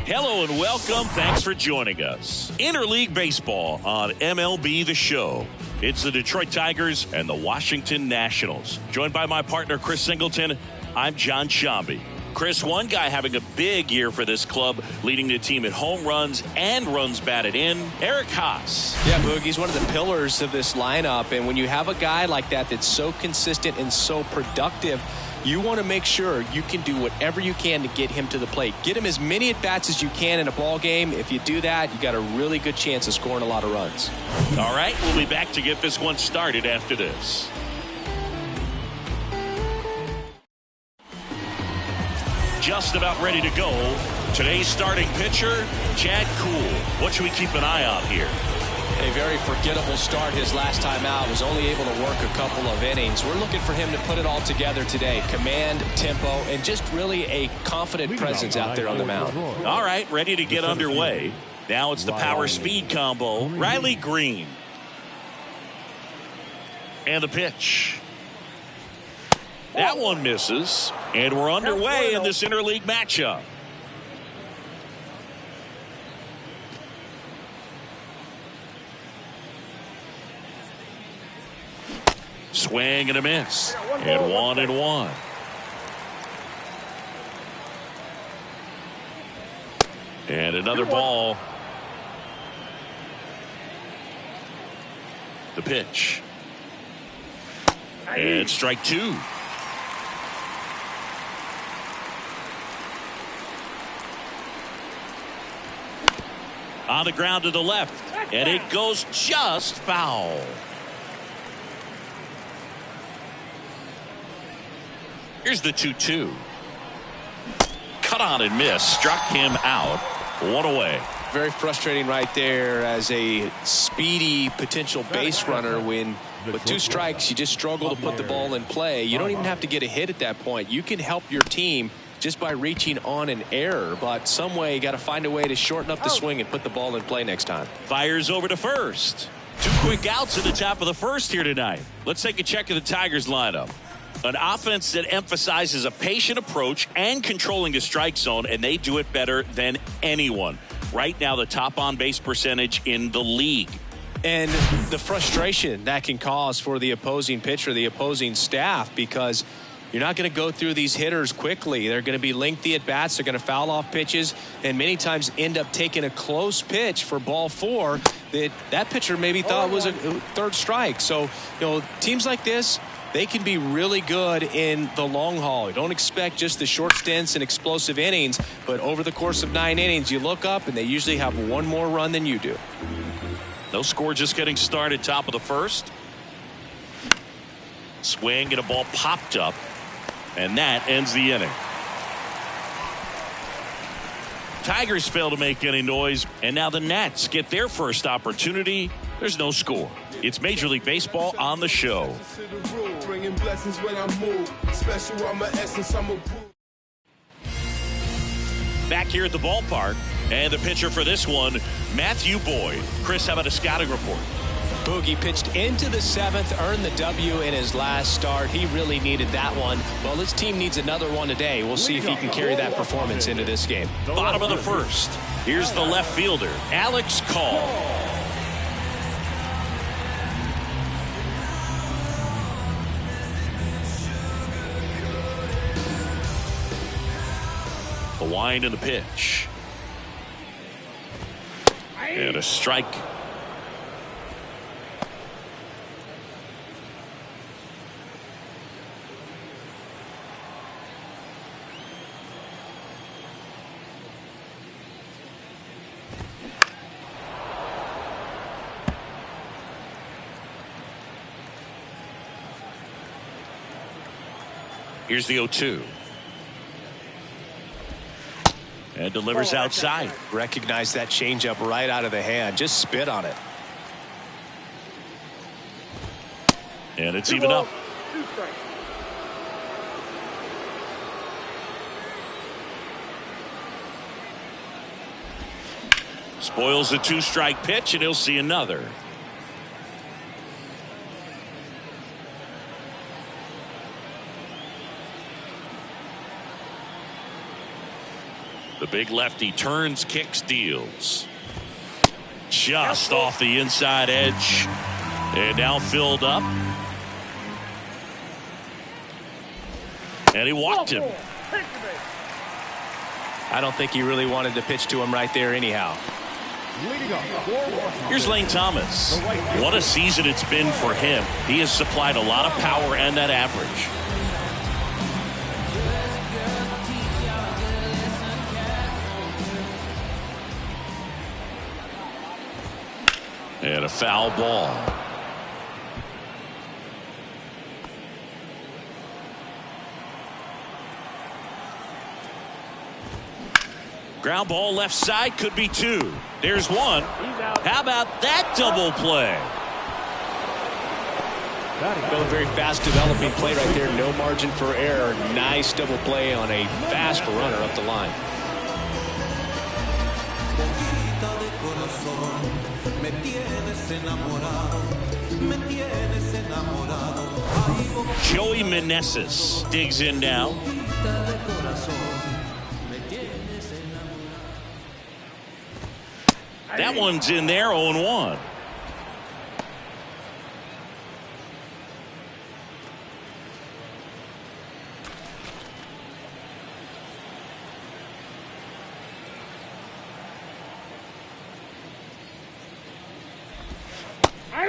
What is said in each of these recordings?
Hello and welcome. Thanks for joining us. Interleague Baseball on MLB The Show. It's the Detroit Tigers and the Washington Nationals. Joined by my partner, Chris Singleton, I'm John Shambi. Chris, one guy having a big year for this club, leading the team in home runs and runs batted in, Eric Haase. Yeah, Boog, he's one of the pillars of this lineup. And when you have a guy like that that's so consistent and so productive, you want to make sure you can do whatever you can to get him to the plate. Get him as many at-bats as you can in a ball game. If you do that, you got a really good chance of scoring a lot of runs. All right, we'll be back to get this one started after this. Just about ready to go. Today's starting pitcher, Chad Kuhl. What should we keep an eye on here? A very forgettable start his last time out. Was only able to work a couple of innings. We're looking for him to put it all together today. Command, tempo, and just really a confident presence out there on the mound. All right, ready to get underway. Now it's the power-speed combo. Riley Green. And the pitch. That one misses. And we're underway in this interleague matchup. Swing and a miss. And 1-1. And another ball. The pitch. And strike two. On the ground to the left. And it goes just foul. Here's the 2-2. Cut on and miss. Struck him out. One away. Very frustrating right there as a speedy potential base runner when with two strikes you just struggle to put the ball in play. You don't even have to get a hit at that point. You can help your team just by reaching on an error, but some way you got to find a way to shorten up the swing and put the ball in play next time. Fires over to first. Two quick outs at the top of the first here tonight. Let's take a check of the Tigers lineup. An offense that emphasizes a patient approach and controlling the strike zone, and they do it better than anyone. Right now, the top on-base percentage in the league. And the frustration that can cause for the opposing pitcher, the opposing staff, because you're not going to go through these hitters quickly. They're going to be lengthy at bats. They're going to foul off pitches and many times end up taking a close pitch for ball four that pitcher maybe thought was a third strike. So, teams like this, they can be really good in the long haul. You don't expect just the short stints and explosive innings, but over the course of 9 innings, you look up and they usually have one more run than you do. No score, just getting started, top of the first. Swing and a ball popped up, and that ends the inning. Tigers fail to make any noise, and now the Nats get their first opportunity. There's no score. It's Major League Baseball on the show. Back here at the ballpark, and the pitcher for this one, Matthew Boyd. Chris, how about a scouting report? Boogie pitched into the 7th, earned the W in his last start. He really needed that one. Well, his team needs another one today. We'll see if he can carry that performance into this game. Bottom of the first. Here's the left fielder, Alex Call. The wind and the pitch. And a strike. Here's the 0-2. And delivers outside. Recognize that changeup right out of the hand. Just spit on it. And it's even up. Spoils the 2-strike pitch, and he'll see another. The big lefty turns, kicks, deals. Just off the inside edge. And now filled up. And he walked him. I don't think he really wanted to pitch to him right there anyhow. Here's Lane Thomas. What a season it's been for him. He has supplied a lot of power and that average. And a foul ball. Ground ball left side, could be two. There's one. How about that double play? Well, a very fast developing play right there. No margin for error. Nice double play on a fast runner up the line. Joey Meneses digs in now. That one's in there, 0-1.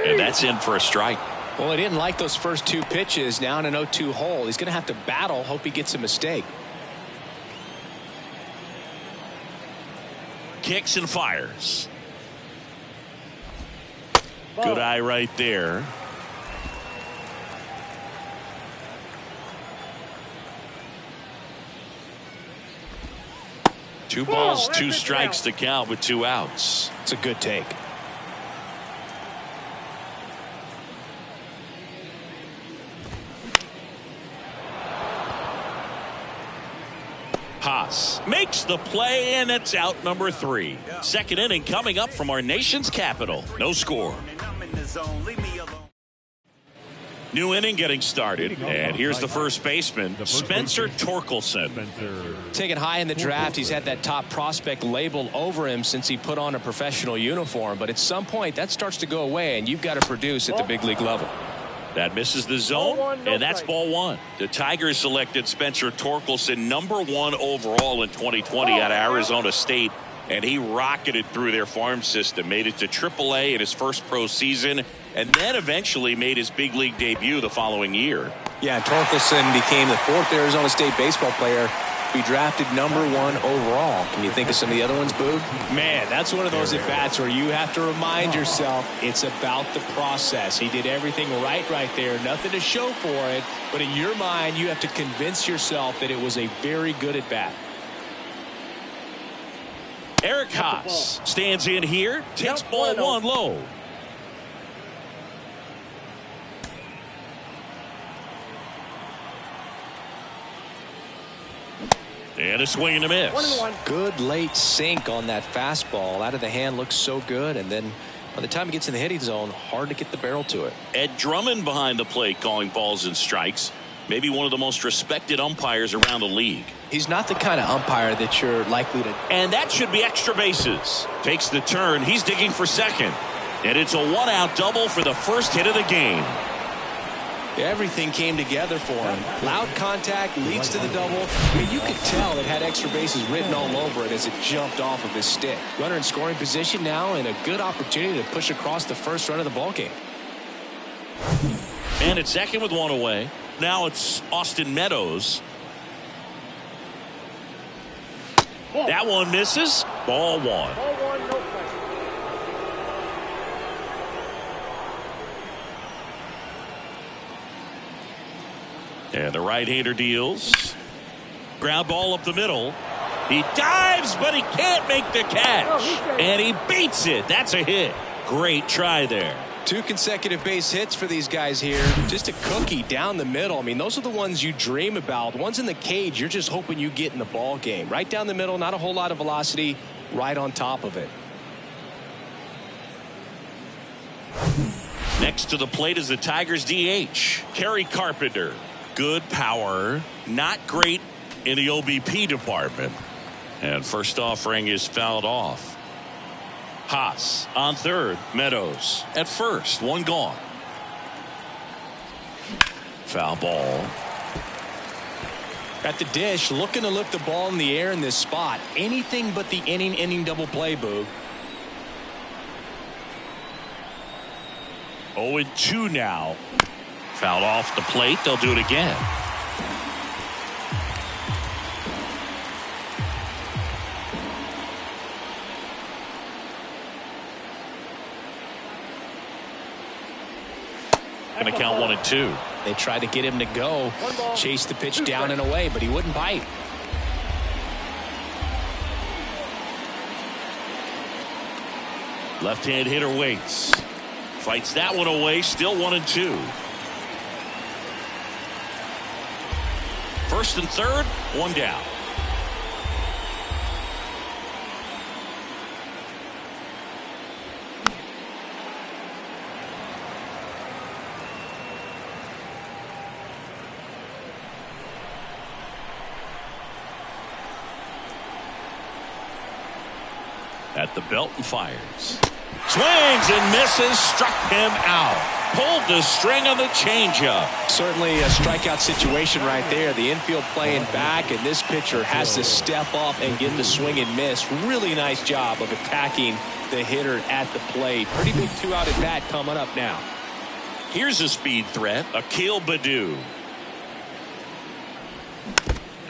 And that's in for a strike. Well, he didn't like those first two pitches. Now in an 0-2 hole. He's going to have to battle, hope he gets a mistake. Kicks and fires. Good eye right there. Two balls, two strikes to count with two outs. It's a good take. Haas makes the play, and it's out number 3. Second inning coming up from our nation's capital. No score. New inning getting started, and here's the first baseman, Spencer Torkelson. Taken high in the draft, he's had that top prospect label over him since he put on a professional uniform, but at some point that starts to go away, and you've got to produce at the big league level. That misses the zone, and that's ball one. The Tigers selected Spencer Torkelson #1 overall in 2020 out of Arizona State, and he rocketed through their farm system, made it to AAA in his first pro season, and then eventually made his big league debut the following year. Yeah, Torkelson became the 4th Arizona State baseball player to be drafted #1 overall. Can you think of some of the other ones, Boog? Man, that's one of those at-bats where you have to remind yourself it's about the process. He did everything right there. Nothing to show for it, but in your mind, you have to convince yourself that it was a very good at-bat. Eric Haas stands in here, takes ball one low. And a swing and a miss. Good late sink on that fastball. Out of the hand, looks so good, and then by the time it gets in the hitting zone, hard to get the barrel to it. Ed Drummond behind the plate calling balls and strikes. Maybe one of the most respected umpires around the league. He's not the kind of umpire that you're likely to. And that should be extra bases. Takes the turn. He's digging for second. And it's a 1-out double for the first hit of the game. Everything came together for him. Loud contact leads to the double. I mean, you could tell it had extra bases written all over it as it jumped off of his stick. Runner in scoring position now, and a good opportunity to push across the first run of the ballgame. And it's second with one away. Now it's Austin Meadows. That one misses. Ball one. And the right-hander deals. Ground ball up the middle. He dives, but he can't make the catch. And he beats it. That's a hit. Great try there. 2 consecutive base hits for these guys here. Just a cookie down the middle. I mean, those are the ones you dream about. Ones in the cage, you're just hoping you get in the ball game. Right down the middle, not a whole lot of velocity, right on top of it. Next to the plate is the Tigers DH, Kerry Carpenter. Good power, not great in the OBP department. And first offering is fouled off. Haas on third. Meadows at first. One gone. Foul ball. At the dish, looking to lift the ball in the air in this spot. Anything but the inning double play, Boog. 0-2 now. Fouled off the plate. They'll do it again. Going to count 1-2. They tried to get him to go, chase the pitch down and away, but he wouldn't bite. Left-hand hitter waits. Fights that one away. Still 1-2. First and third, one down. At the belt and fires. Swings and misses. Struck him out. Pulled the string on the changeup. Certainly a strikeout situation right there. The infield playing back, and this pitcher has to step up and get the swing and miss. Really nice job of attacking the hitter at the plate. Pretty big two-out at bat coming up now. Here's a speed threat. Akil Baddoo.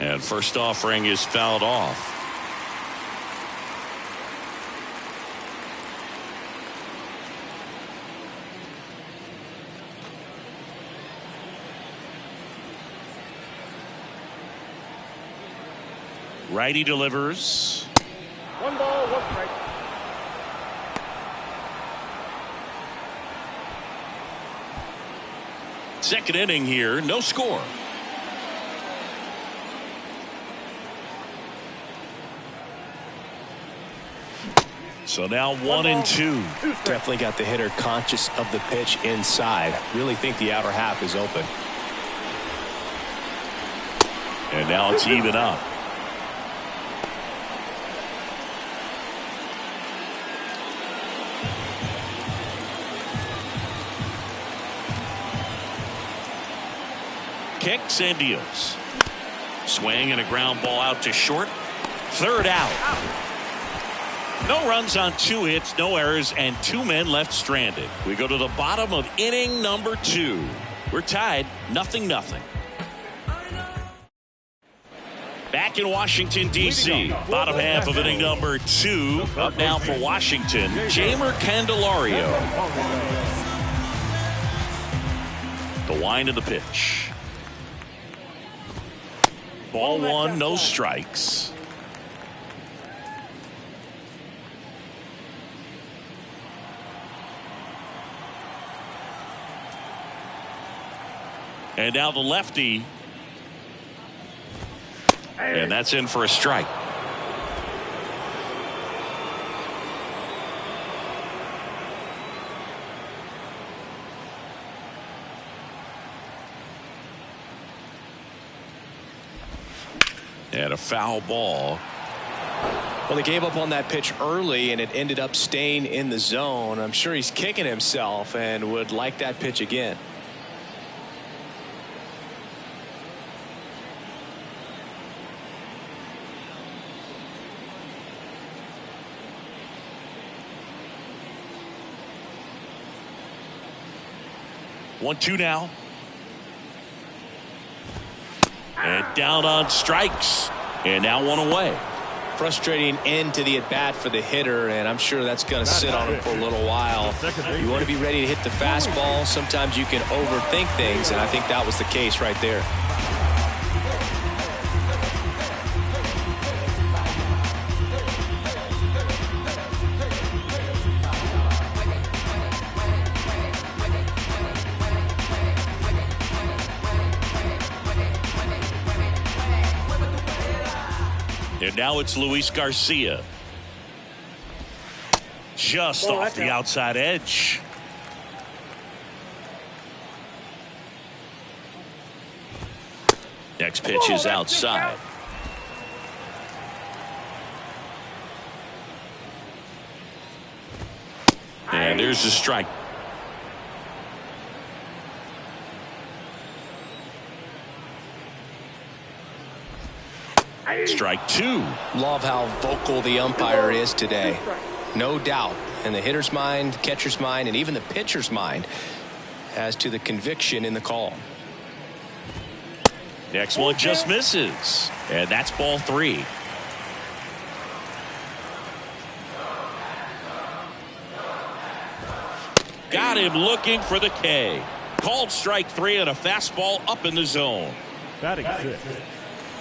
And first offering is fouled off. Righty delivers. 1 ball, 1 strike. Second inning here, no score. So now 1-2. Definitely got the hitter conscious of the pitch inside. Really think the outer half is open. And now it's even up. Kicks and deals. Swing and a ground ball out to short. Third out. No runs on 2 hits, no errors, and 2 men left stranded. We go to the bottom of inning number 2. We're tied 0-0. Back in Washington, D.C. Bottom half of inning number 2. Up now for Washington, Jeimer Candelario. The wind of the pitch. Ball 1, no strikes. And now the lefty. And that's in for a strike. And a foul ball. Well, they gave up on that pitch early, and it ended up staying in the zone. I'm sure he's kicking himself and would like that pitch again. One, 2 now. And down on strikes. And now 1 away. Frustrating end to the at-bat for the hitter, and I'm sure that's going to sit on him for a little while. You want to be ready to hit the fastball. Sometimes you can overthink things, and I think that was the case right there. And now it's Luis Garcia. Just off the outside edge. Next pitch is outside. There's a strike. Strike two. Love how vocal the umpire is today. No doubt in the hitter's mind, catcher's mind, and even the pitcher's mind as to the conviction in the call. Next one just misses. And that's ball three. Got him looking for the K. Called strike three and a fastball up in the zone. Batting sixth.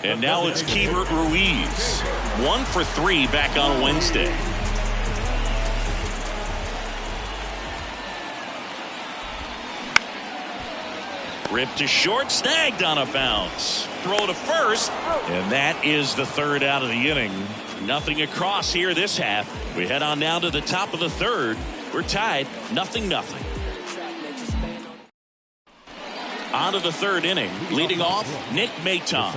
And now it's Keibert Ruiz. 1 for 3 back on Wednesday. Ripped to short, snagged on a bounce. Throw to first, and that is the third out of the inning. Nothing across here this half. We head on now to the top of the third. We're tied, 0-0. On to the third inning, leading off Nick Maton.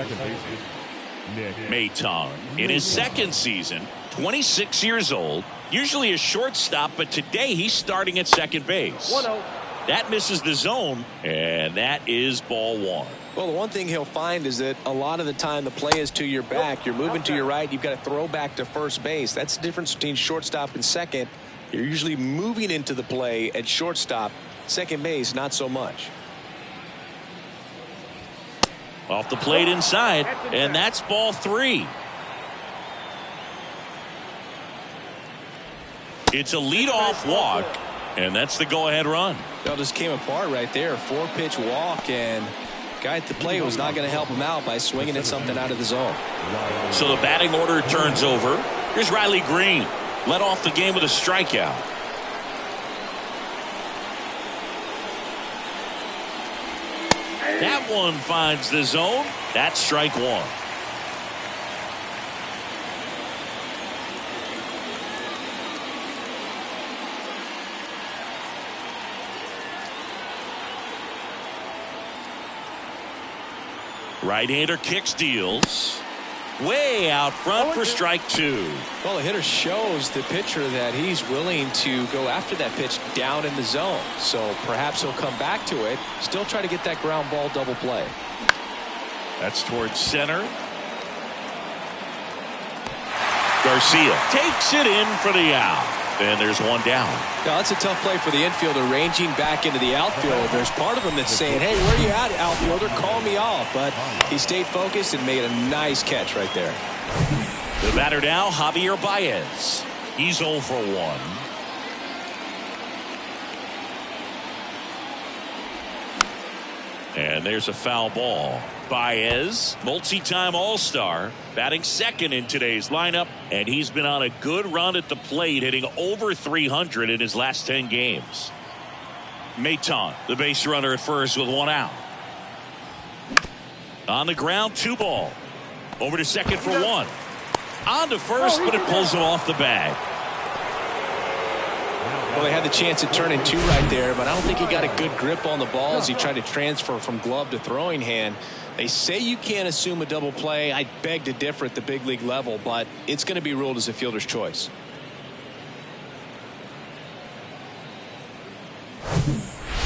Maton, in his second season, 26 years old, usually a shortstop, but today he's starting at second base. 1-0. That misses the zone, and that is ball one. Well, the one thing he'll find is that a lot of the time the play is to your back. You're moving to your right. You've got to throw back to first base. That's the difference between shortstop and second. You're usually moving into the play at shortstop. Second base, not so much. Off the plate inside, and that's ball three. It's a leadoff walk, and that's the go-ahead run. Well, just came apart right there. 4-pitch walk, and guy at the plate was not going to help him out by swinging at something out of the zone. So the batting order turns over. Here's Riley Green. Led off the game with a strikeout. That one finds the zone. That's strike one. Right-hander kicks, deals. Way out front for strike two. Well, the hitter shows the pitcher that he's willing to go after that pitch down in the zone. So perhaps he'll come back to it. Still try to get that ground ball double play. That's towards center. Garcia takes it in for the out. And there's one down. Now, that's a tough play for the infielder ranging back into the outfield. There's part of him that's saying, hey, where are you at, outfielder? Call me off. But he stayed focused and made a nice catch right there. The batter now, Javier Baez. He's 0 for 1. And there's a foul ball. Baez, multi-time All-Star, batting second in today's lineup, and he's been on a good run at the plate, hitting over 300 in his last 10 games. Maton, the base runner at first with one out. On the ground, 2 ball. Over to second for 1. On to first, but it pulls him off the bag. Well, they had the chance at turning 2 right there, but I don't think he got a good grip on the ball as he tried to transfer from glove to throwing hand. They say you can't assume a double play. I beg to differ at the big league level, but it's going to be ruled as a fielder's choice.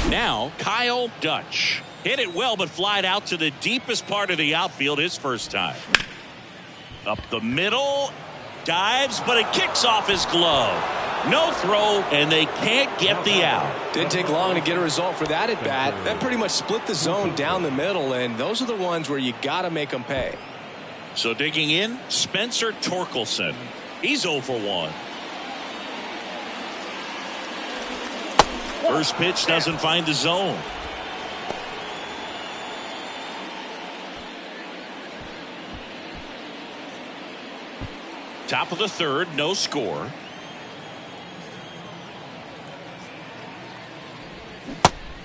Now, Kyle Dutch. Hit it well, but flied out to the deepest part of the outfield his first time. Up the middle, dives, but it kicks off his glove. No throw, and they can't get the out. Didn't take long to get a result for that at bat. That pretty much split the zone down the middle, and those are the ones where you got to make them pay. So digging in, Spencer Torkelson. He's 0 for 1. First pitch doesn't find the zone. Top of the third, no score.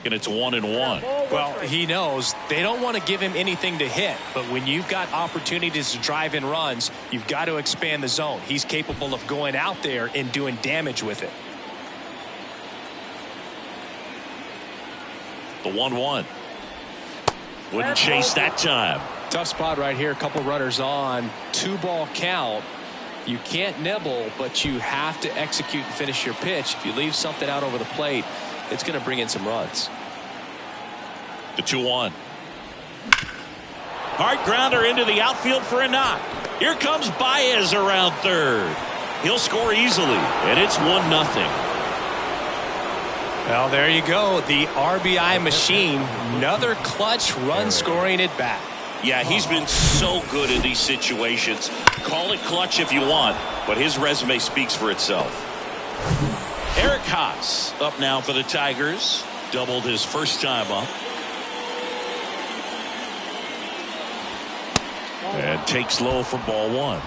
And it's 1-1. Well, he knows they don't want to give him anything to hit, but when you've got opportunities to drive in runs, you've got to expand the zone. He's capable of going out there and doing damage with it. The 1-1. Wouldn't chase that time. Tough spot right here. A couple runners on. 2-ball count. You can't nibble, but you have to execute and finish your pitch. If you leave something out over the plate, it's going to bring in some runs. The 2-1. Hard grounder into the outfield for a knock. Here comes Baez around third. He'll score easily, and it's 1-0. Well, there you go. The RBI machine. Another clutch run scoring at bat. Yeah, he's been so good in these situations. Call it clutch if you want, but his resume speaks for itself. Eric Haas up now for the Tigers. Doubled his first time up. And takes low for ball 1.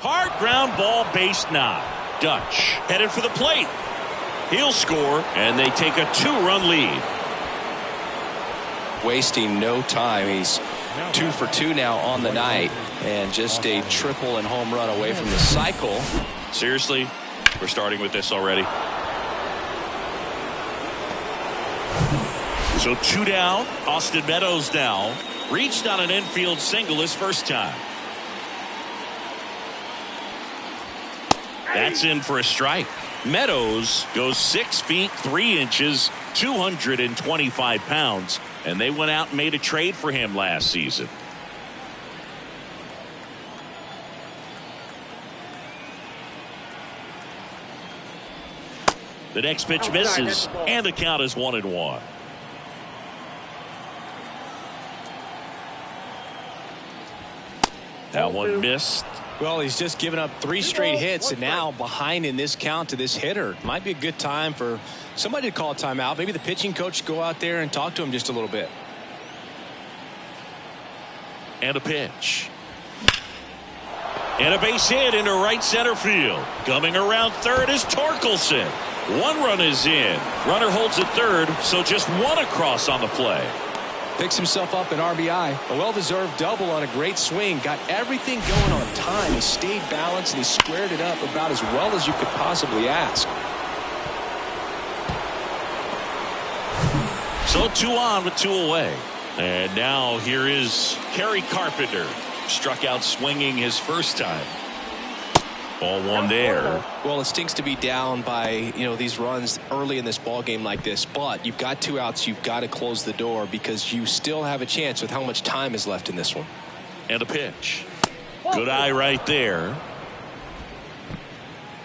Hard ground ball, base knock. Dutch headed for the plate. He'll score, and they take a 2-run lead. Wasting no time. He's 2 for 2 now on the night, and just a triple and home run away from the cycle. Seriously, we're starting with this already. So 2 down. Austin Meadows now reached on an infield single his first time. That's in for a strike. Meadows goes 6 feet 3 inches, 225 pounds, and they went out and made a trade for him last season. The next pitch misses, and the count is 1-1. That one missed. Well, he's just given up 3 straight hits, and now behind in this count to this hitter. Might be a good time for somebody to call a timeout. Maybe the pitching coach go out there and talk to him just a little bit. And a pitch. And a base hit into right center field. Coming around third is Torkelson. 1 run is in. Runner holds at third, so just 1 across on the play. Picks himself up an RBI. A well-deserved double on a great swing. Got everything going on time. He stayed balanced and he squared it up about as well as you could possibly ask. So 2 on with 2 away. And now here is Kerry Carpenter. Struck out swinging his first time. Ball 1 there. Well, it stinks to be down by, these runs early in this ball game like this, but you've got 2 outs. You've got to close the door because you still have a chance with how much time is left in this one. And a pitch. Good eye right there.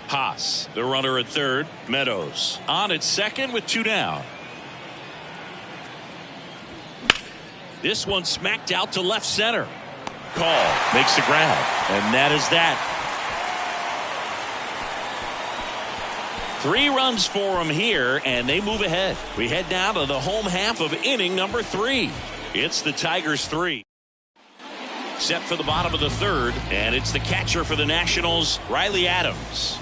Haas, the runner at third. Meadows on at second with 2 down. This one smacked out to left center. Call makes the grab, and that is that. 3 runs for him here, and they move ahead. We head down to the home half of inning number 3. It's the Tigers 3. Set for the bottom of the 3rd, and it's the catcher for the Nationals, Riley Adams.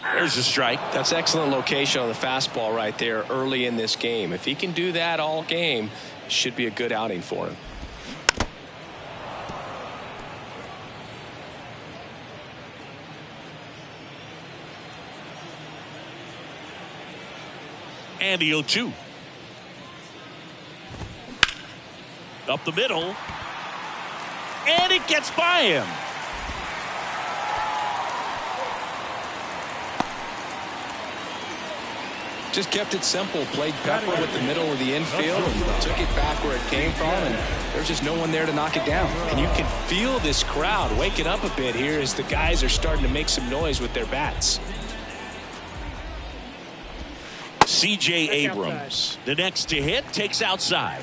There's a strike. That's excellent location on the fastball right there early in this game. If he can do that all game, it should be a good outing for him. And the 0-2. Up the middle. And it gets by him. Just kept it simple. Played pepper with the middle of the infield and took it back where it came from, and there's just no one there to knock it down. And you can feel this crowd waking up a bit here as the guys are starting to make some noise with their bats. C.J. Abrams, the next to hit, takes outside.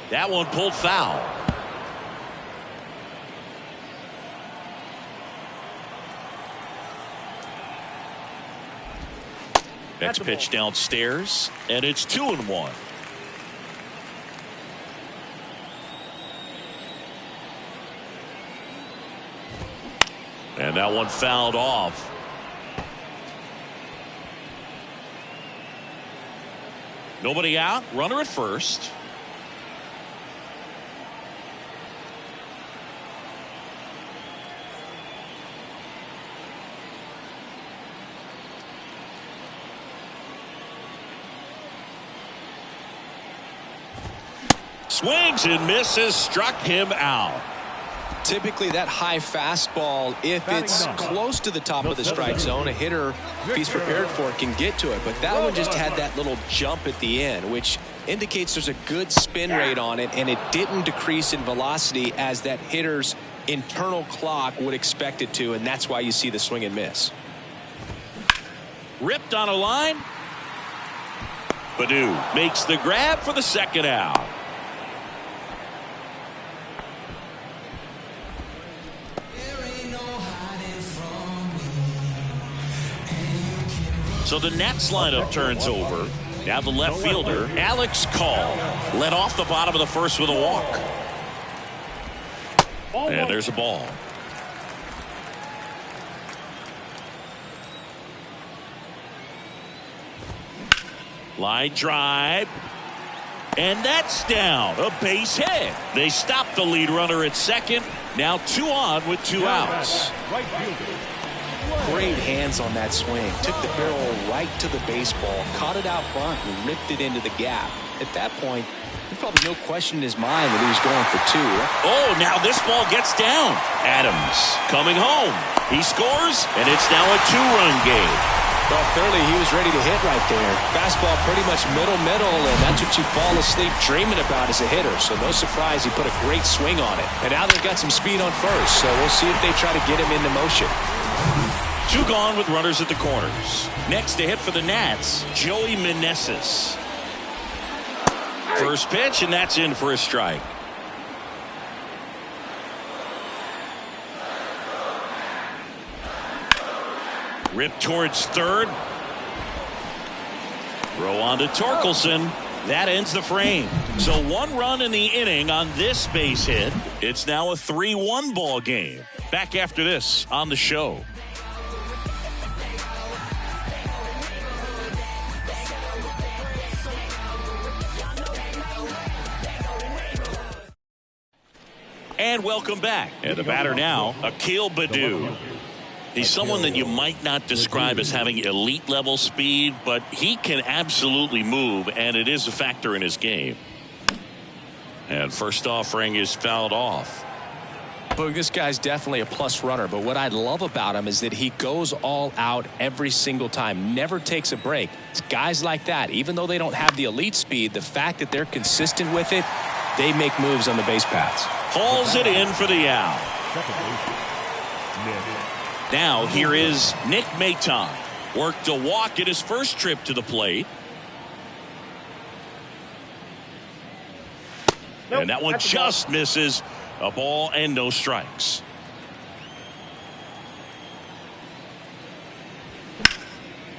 That one pulled foul. Next pitch downstairs, and it's 2-1. And that one fouled off. Nobody out. Runner at first. Swings and misses, struck him out. Typically that high fastball, if it's close to the top of the strike zone, a hitter, if he's prepared for it, can get to it. But that one just had that little jump at the end, which indicates there's a good spin rate on it, and it didn't decrease in velocity as that hitter's internal clock would expect it to, and that's why you see the swing and miss. Ripped on a line. Baddoo makes the grab for the second out. So the Nats lineup turns over. Now the left fielder, Alex Call, led off the bottom of the first with a walk. And there's a ball. Line drive. And that's down. A base hit. They stopped the lead runner at second. Now 2 on with 2 outs. Great hands on that swing. Took the barrel right to the baseball, caught it out front, and ripped it into the gap. At that point, there's probably no question in his mind that he was going for 2. Oh, now this ball gets down. Adams coming home. He scores, and it's now a 2-run game. Well, clearly he was ready to hit right there. Fastball pretty much middle, and that's what you fall asleep dreaming about as a hitter. So no surprise he put a great swing on it. And now they've got some speed on first, so we'll see if they try to get him into motion. 2 gone with runners at the corners. Next to hit for the Nats, Joey Meneses. First pitch, and that's in for a strike. Rip towards third. Throw on to Torkelson. That ends the frame. So 1 run in the inning on this base hit. It's now a 3-1 ball game. Back after this on the show. And welcome back. And the batter now, Akil Baddoo. He's someone that you might not describe as having elite level speed, but he can absolutely move, and it is a factor in his game. And first offering is fouled off. But this guy's definitely a plus runner, but what I love about him is that he goes all out every single time, never takes a break. It's guys like that, even though they don't have the elite speed, the fact that they're consistent with it, they make moves on the base paths. Hauls it in for the out. Now here is Nick Maton. Worked a walk at his first trip to the plate. And that one just misses. A ball and no strikes.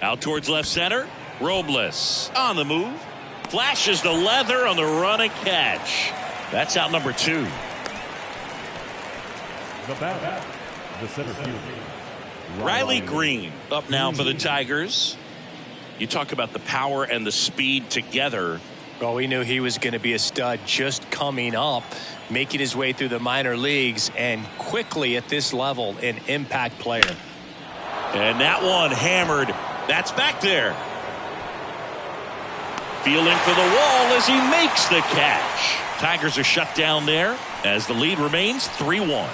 Out towards left center. Robles on the move. Flashes the leather on the run and catch. That's out number 2. The batter, the center fielder, Riley Green up now for the Tigers. You talk about the power and the speed together. Well, we knew he was going to be a stud just coming up, making his way through the minor leagues, and quickly at this level, an impact player. And that one hammered. That's back there. Feeling for the wall as he makes the catch. Tigers are shut down there as the lead remains 3-1.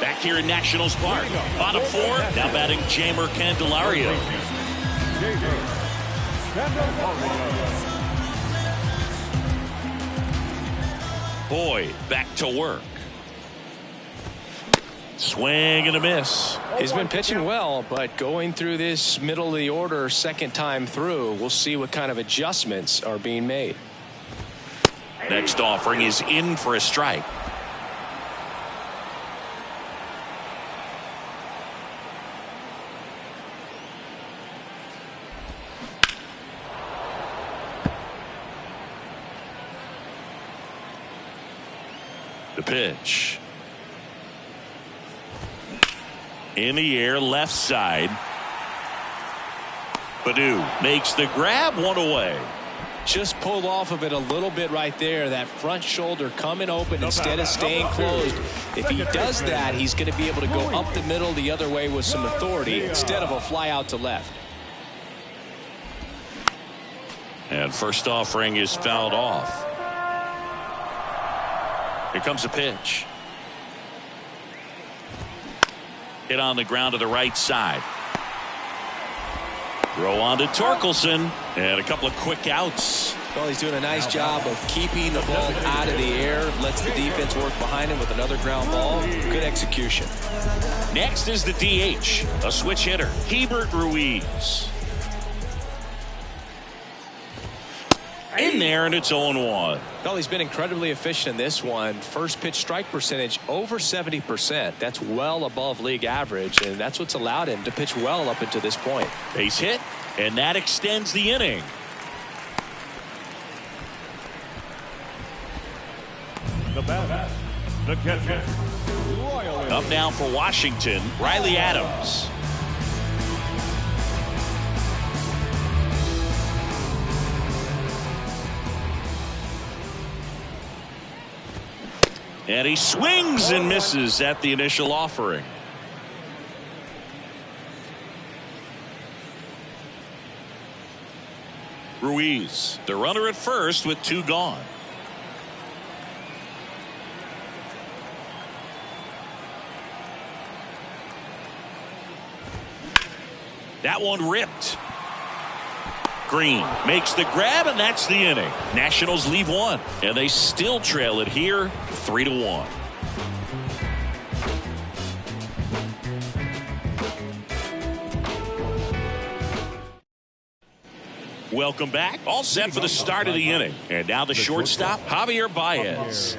Back here in Nationals Park. Bottom 4, now batting Jeimer Candelario. Boyd back to work. Swing and a miss. He's been pitching well, but going through this middle of the order second time through, we'll see what kind of adjustments are being made. Next offering is in for a strike. The pitch. In the air, left side. Baddoo makes the grab, 1 away. Just pulled off of it a little bit right there. That front shoulder coming open instead of staying closed. If he does that, he's going to be able to go up the middle the other way with some authority instead of a fly out to left. And first offering is fouled off. Here comes a pitch. Hit on the ground to the right side. Throw on to Torkelson, and a couple of quick outs. Well, he's doing a nice job of keeping the ball out of the air. Lets the defense work behind him with another ground ball. Good execution. Next is the DH, a switch hitter, Keibert Ruiz. In there, and it's 0-1. Well, he's been incredibly efficient in this one. First pitch strike percentage over 70%. That's well above league average, and that's what's allowed him to pitch well up until this point. Base hit, and that extends the inning. The batter, the catcher. Up now for Washington, Riley Adams. And he swings and misses at the initial offering. Ruiz, the runner at first with 2 gone. That one ripped. Green makes the grab, and that's the inning. Nationals leave 1, and they still trail it here 3-1. Welcome back. All set for the start of the inning. And now the shortstop, Javier Baez.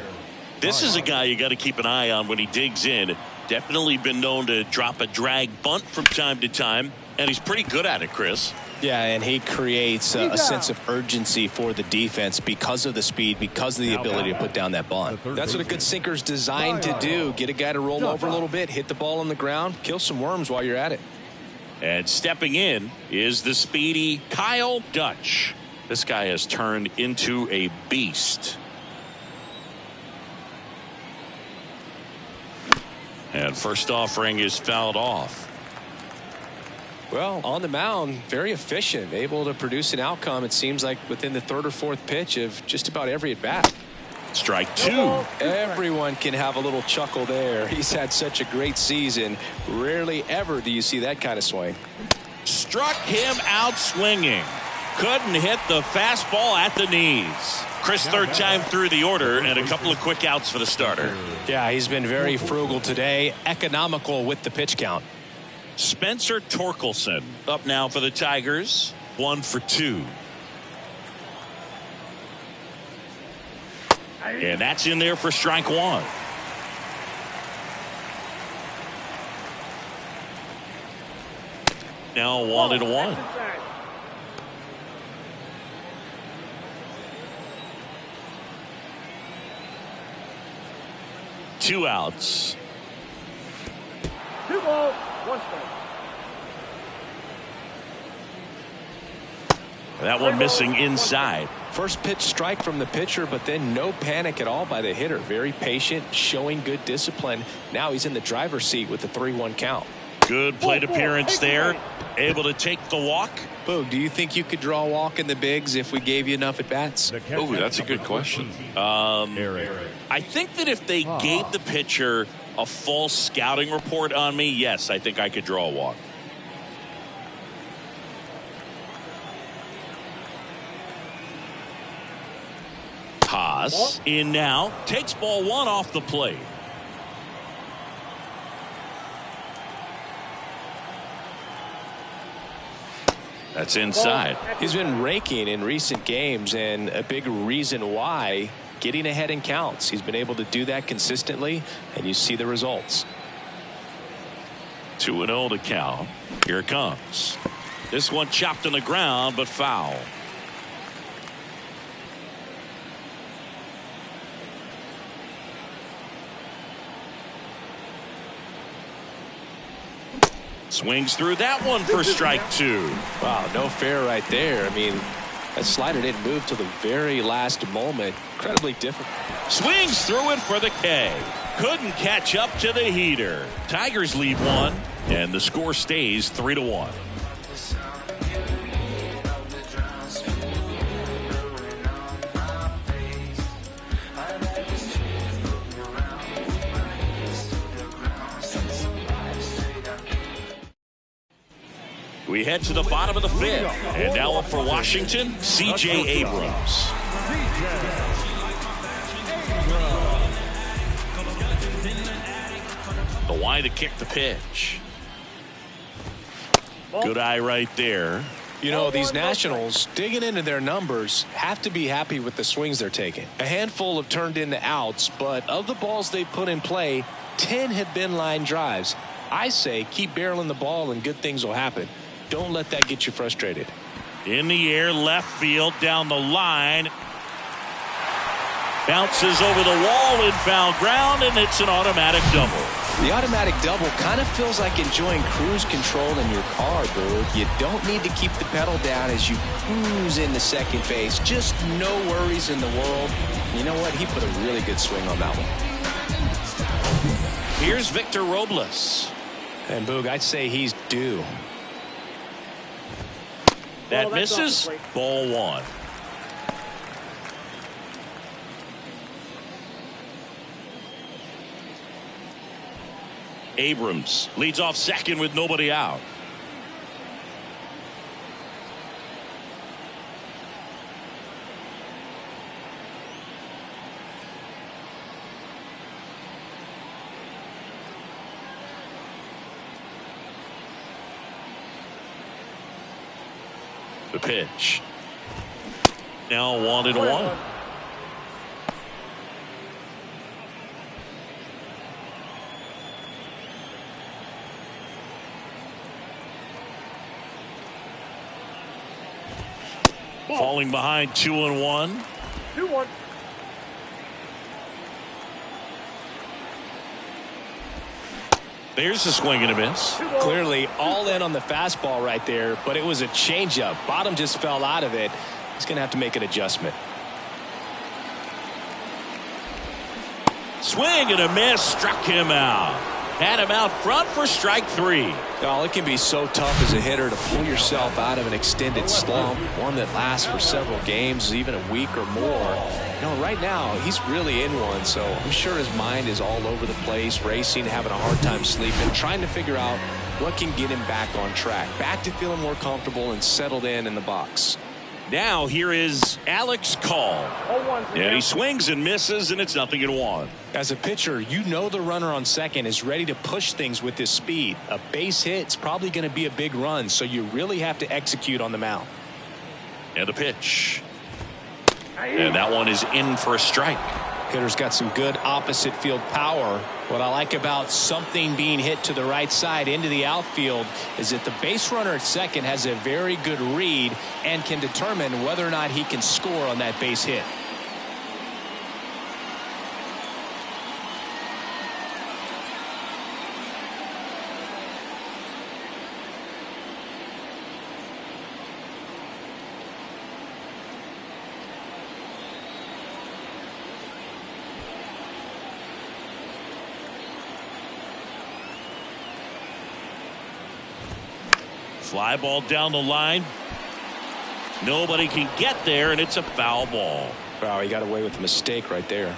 This is a guy you got to keep an eye on when he digs in. Definitely been known to drop a drag bunt from time to time, and he's pretty good at it, Chris. Yeah, and he creates a sense of urgency for the defense because of the speed, because of the ability to put down that bunt. That's what a good sinker's designed to do. Get a guy to roll over a little bit, hit the ball on the ground, kill some worms while you're at it. And stepping in is the speedy Kyle Dutch. This guy has turned into a beast. And first offering is fouled off. Well, on the mound, very efficient, able to produce an outcome, it seems like, within the 3rd or 4th pitch of just about every at-bat. Strike 2. Everyone can have a little chuckle there. He's had such a great season. Rarely ever do you see that kind of swing. Struck him out swinging. Couldn't hit the fastball at the knees. Chris, 3rd time through the order, and a couple of quick outs for the starter. Yeah, he's been very frugal today, economical with the pitch count. Spencer Torkelson up now for the Tigers. 1 for 2. And that's in there for strike 1. Now 1-1. Two outs. 2 balls, 1 strike. That one missing inside. First pitch strike from the pitcher, but then no panic at all by the hitter. Very patient, showing good discipline. Now he's in the driver's seat with the 3-1 count. Good plate appearance there. Able to take the walk. Boog, do you think you could draw a walk in the bigs if we gave you enough at bats? Oh, that's a good question. I think that if they gave the pitcher a full scouting report on me, yes, I think I could draw a walk. Haas in now, takes ball 1 off the plate. That's inside. He's been raking in recent games, and a big reason why, getting ahead in counts. He's been able to do that consistently, and you see the results. 2-0 to Cal. Here it comes. This one chopped on the ground, but foul. Swings through that one for strike 2. Wow, no fair right there. I mean, That slider didn't move till the very last moment. Incredibly difficult. Swings through it for the K. Couldn't catch up to the heater. Tigers lead one, and the score stays 3-1. We head to the bottom of the fifth, and now up for Washington, C.J. Abrams. The wide to kick the pitch. Good eye right there. You know, these Nationals, digging into their numbers, have to be happy with the swings they're taking. A handful have turned into outs, but of the balls they put in play, 10 have been line drives. I say keep barreling the ball and good things will happen. Don't let that get you frustrated. In the air, left field, down the line. Bounces over the wall in foul ground, and it's an automatic double. The automatic double kind of feels like enjoying cruise control in your car, Boog. You don't need to keep the pedal down as you cruise into second base. Just no worries in the world. You know what? He put a really good swing on that one. Here's Victor Robles. And Boog, I'd say he's due. That misses. Ball one. Abrams leads off second with nobody out. The pitch. Now 1-1. Falling behind 2-1. 2-1. There's a swing and a miss. Clearly all in on the fastball right there, but it was a changeup. Bottom just fell out of it. He's going to have to make an adjustment. Swing and a miss. Struck him out. Had him out front for strike three. Oh, it can be so tough as a hitter to pull yourself out of an extended slump, one that lasts for several games, even a week or more. You know, right now, he's really in one, so I'm sure his mind is all over the place, racing, having a hard time sleeping, trying to figure out what can get him back on track, back to feeling more comfortable and settled in the box. Now here is Alex Call. And he swings and misses, and it's 0-1. As a pitcher, you know the runner on second is ready to push things with his speed. A base hit's probably going to be a big run, so you really have to execute on the mound. And the pitch. And that one is in for a strike. Hitter's got some good opposite field power. What I like about something being hit to the right side into the outfield is that the base runner at second has a very good read and can determine whether or not he can score on that base hit. Fly ball down the line. Nobody can get there, and it's a foul ball. Wow, he got away with a mistake right there.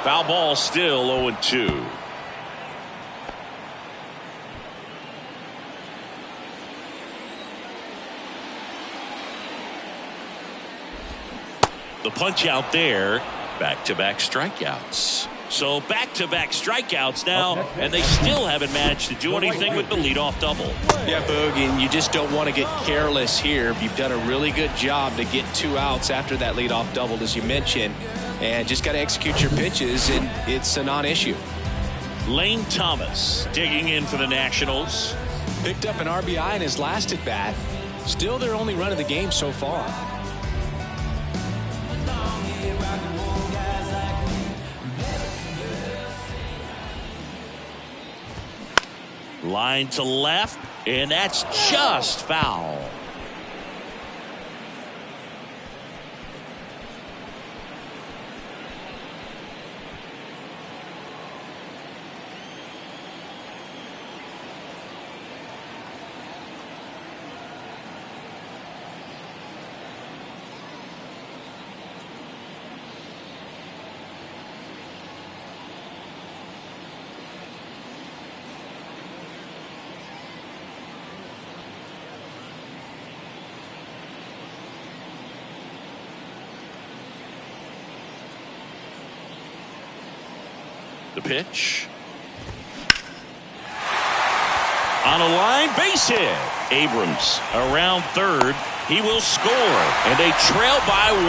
Foul ball, still 0-2. The punch out there. Back-to-back strikeouts. So back-to-back strikeouts now, and they still haven't managed to do anything with the leadoff double. Yeah, Boog, and you just don't want to get careless here. You've done a really good job to get 2 outs after that leadoff double, as you mentioned, and just got to execute your pitches, and it's a non-issue. Lane Thomas digging in for the Nationals. Picked up an RBI in his last at-bat. Still their only run of the game so far. Line to left, and that's just foul. The pitch. On a line, base hit. Abrams around third. He will score, and they trail by 1.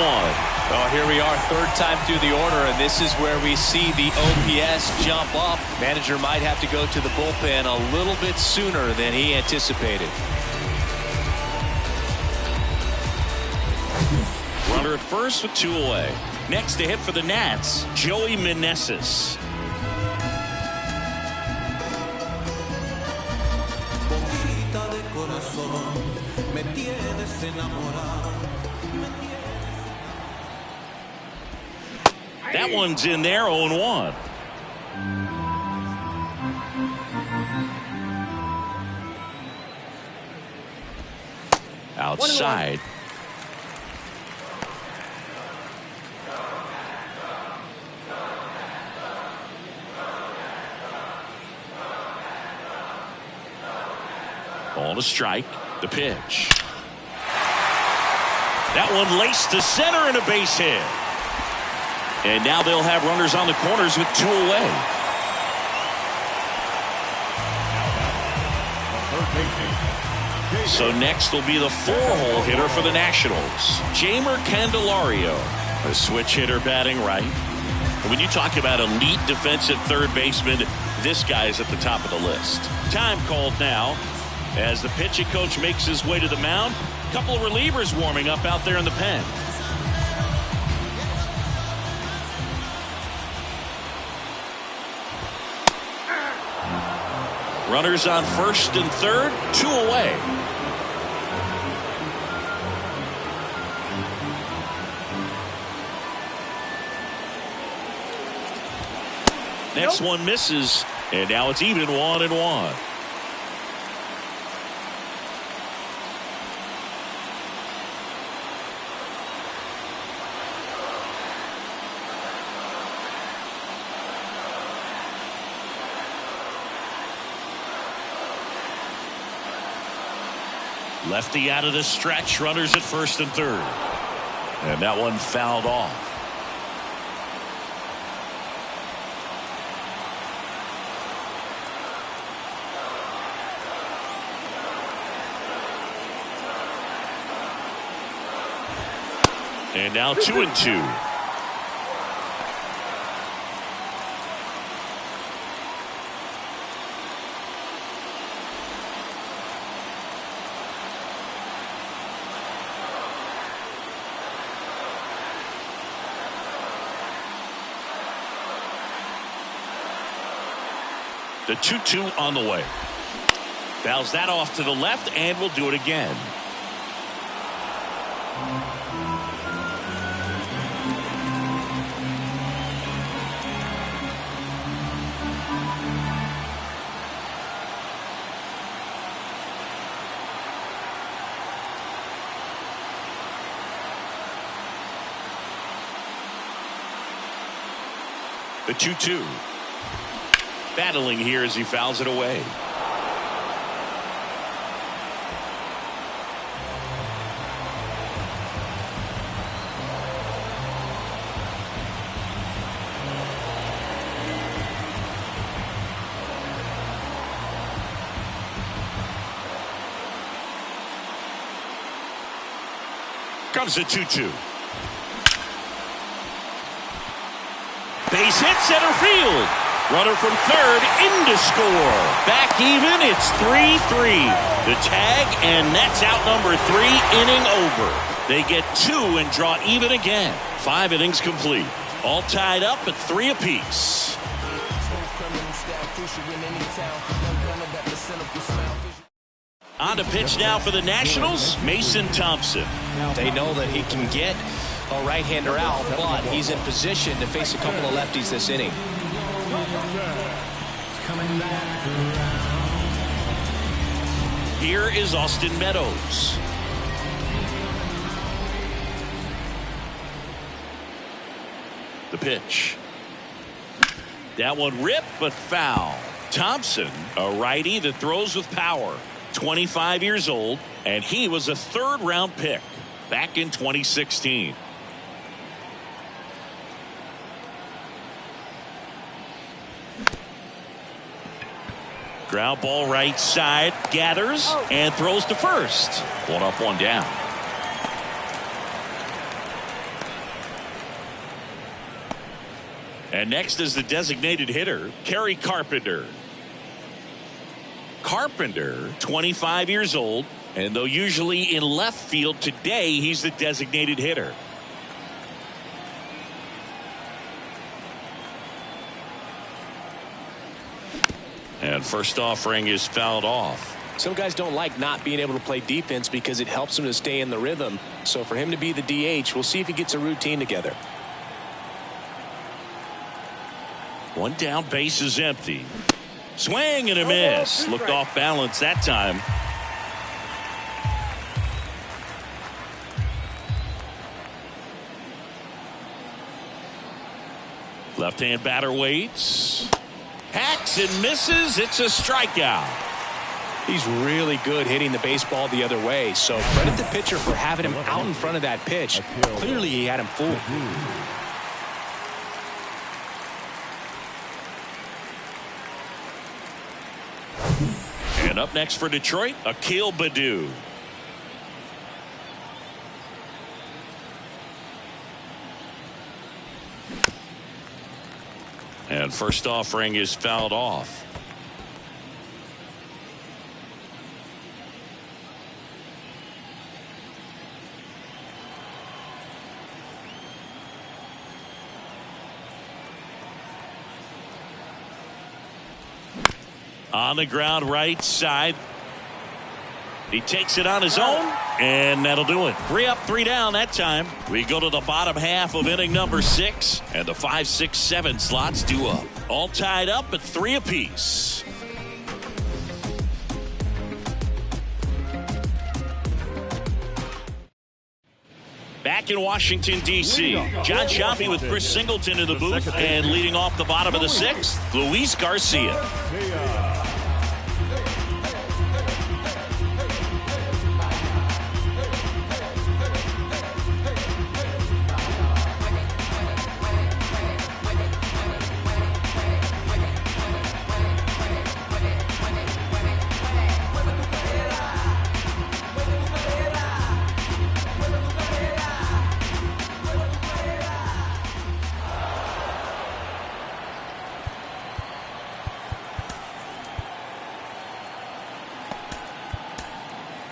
Well, here we are, third time through the order, and this is where we see the OPS jump up. Manager might have to go to the bullpen a little bit sooner than he anticipated. Runner at first with 2 away. Next to hit for the Nats, Joey Meneses. That one's in there, 0-1. Outside. Ball to strike. The pitch. That one laced to center and a base hit. And now they'll have runners on the corners with 2 away. So next will be the 4-hole hitter for the Nationals, Jeimer Candelario, a switch hitter batting right. And when you talk about elite defensive third baseman, this guy is at the top of the list. Time called now as the pitching coach makes his way to the mound. A couple of relievers warming up out there in the pen. Runners on first and third, 2 away. Next one misses, and now it's even 1-1. Lefty out of the stretch, runners at first and third. And that one fouled off. And now 2-2. The 2-2 on the way. Fouls that off to the left and will do it again. The 2-2. Battling here as he fouls it away. Comes the 2-2. Base hit center field. Runner from third in to score. Back even, it's 3-3. The tag, and that's out number 3, inning over. They get 2 and draw even again. 5 innings complete. All tied up at 3 apiece. On to pitch now for the Nationals, Mason Thompson. They know that he can get a right-hander out, but he's in position to face a couple of lefties this inning. Here is Austin Meadows. The pitch. That one ripped, but foul. Thompson, a righty that throws with power. 25 years old, and he was a third-round pick back in 2016. Ground ball right side, gathers and throws to first. One up, one down. And next is the designated hitter, Kerry Carpenter. Carpenter, 25 years old, and though usually in left field, today he's the designated hitter. And first offering is fouled off. Some guys don't like not being able to play defense because it helps them to stay in the rhythm. So for him to be the DH, we'll see if he gets a routine together. One down, base is empty. Swing and a miss. Looked off balance that time. Left-hand batter waits. Hacks and misses. It's a strikeout. He's really good hitting the baseball the other way. So credit the pitcher for having him out in front of that pitch. Clearly he had him fooled. And up next for Detroit, Akil Baddoo. And first offering is fouled off. On the ground right side. He takes it on his own, and that'll do it. 3 up, 3 down that time. We go to the bottom half of inning number 6, and the 5, 6, 7 slots due up. All tied up at 3 apiece. Back in Washington, D.C., John Shoppy with Chris Singleton in the booth, and leading off the bottom of the 6th, Luis Garcia.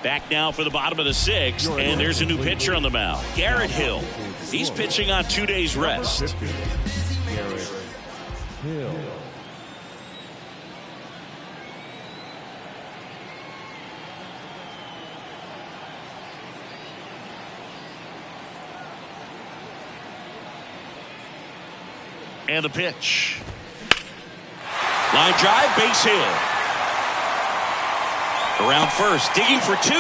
Back now for the bottom of the 6th, and there's a new pitcher on the mound, Garrett Hill. He's pitching on 2 days rest. Garrett Hill. And the pitch. Line drive, base hit. Around first, digging for 2.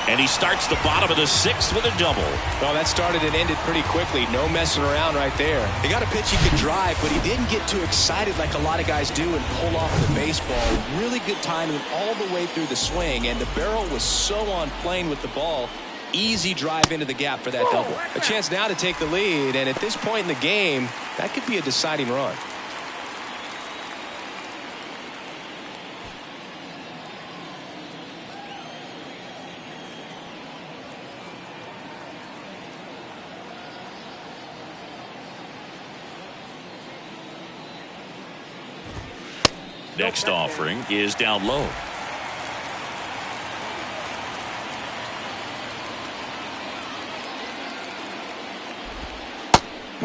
And he starts the bottom of the 6th with a double. Well, that started and ended pretty quickly. No messing around right there. He got a pitch he could drive, but he didn't get too excited like a lot of guys do and pull off the baseball. Really good timing all the way through the swing, and the barrel was so on plane with the ball. Easy drive into the gap for that double. A chance now to take the lead, and at this point in the game, that could be a deciding run. Next offering is down low.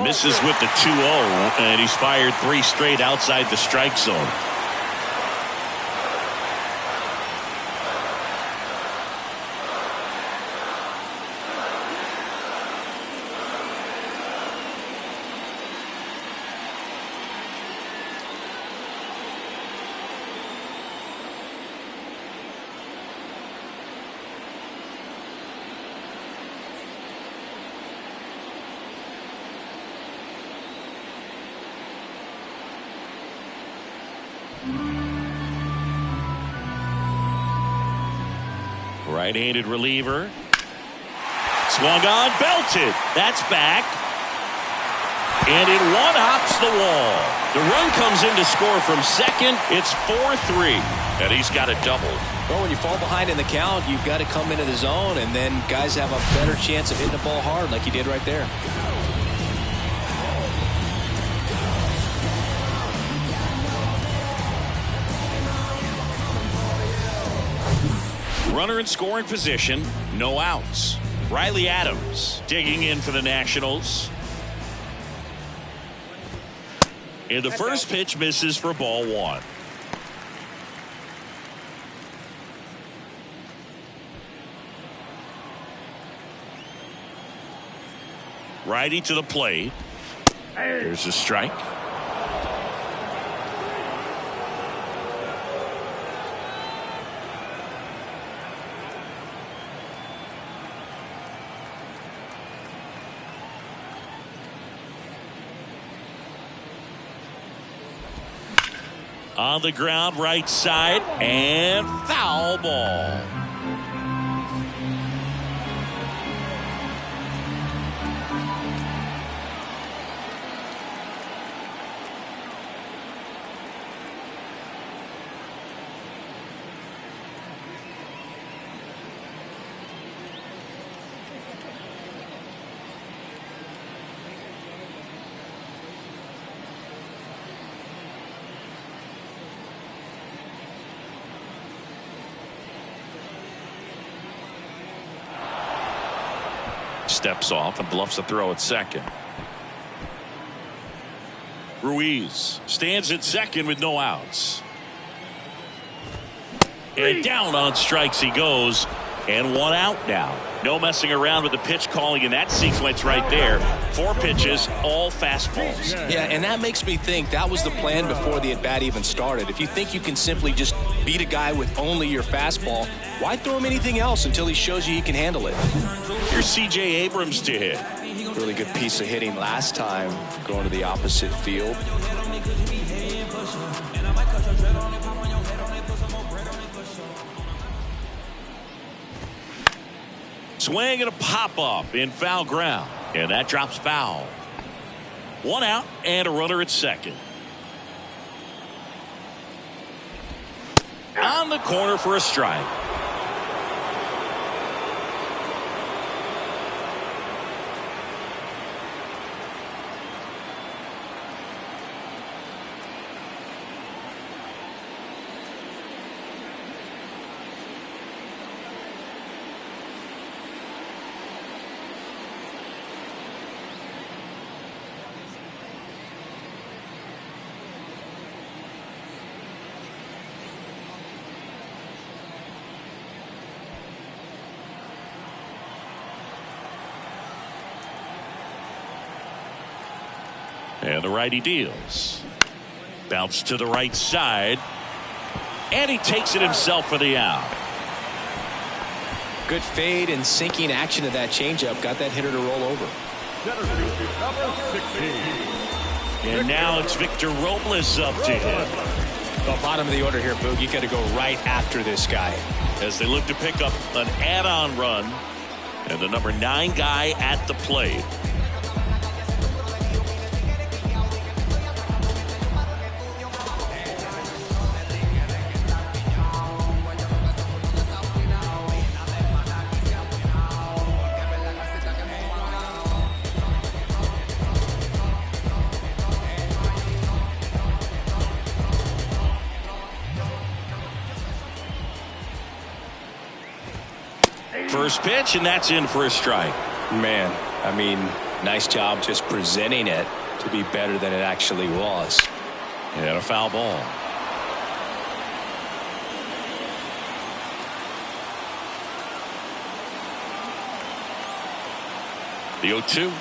Misses with the 2-0, and he's fired 3 straight outside the strike zone. Right-handed reliever. Swung on, belted. That's back. And it one-hops the wall. The run comes in to score from second. It's 4-3. And he's got a double. Well, when you fall behind in the count, you've got to come into the zone, and then guys have a better chance of hitting the ball hard like he did right there. Runner in scoring position, no outs. Riley Adams digging in for the Nationals. And the first pitch misses for ball 1. Righty to the plate. There's a strike. On the ground, right side, and foul ball. Steps off and bluffs a throw at second. Ruiz stands at second with no outs. And down on strikes he goes, and 1 out now. No messing around with the pitch calling in that sequence right there. 4 pitches, all fastballs. Yeah, and that makes me think that was the plan before the at-bat even started. If you think you can simply just beat a guy with only your fastball, why throw him anything else until he shows you he can handle it? Here's C.J. Abrams to hit. Really good piece of hitting last time, going to the opposite field. Swing and a pop-up in foul ground. And that drops foul. 1 out and a runner at second. On the corner for a strike. And the righty deals. Bounce to the right side. And he takes it himself for the out. Good fade and sinking action of that changeup. Got that hitter to roll over. And now it's Victor Robles up to hit. The bottom of the order here, Boog. You got to go right after this guy. As they look to pick up an add-on run. And the number 9 guy at the plate. First pitch, and that's in for a strike. Man, I mean, Nice job just presenting it to be better than it actually was. And a foul ball. The 0-2.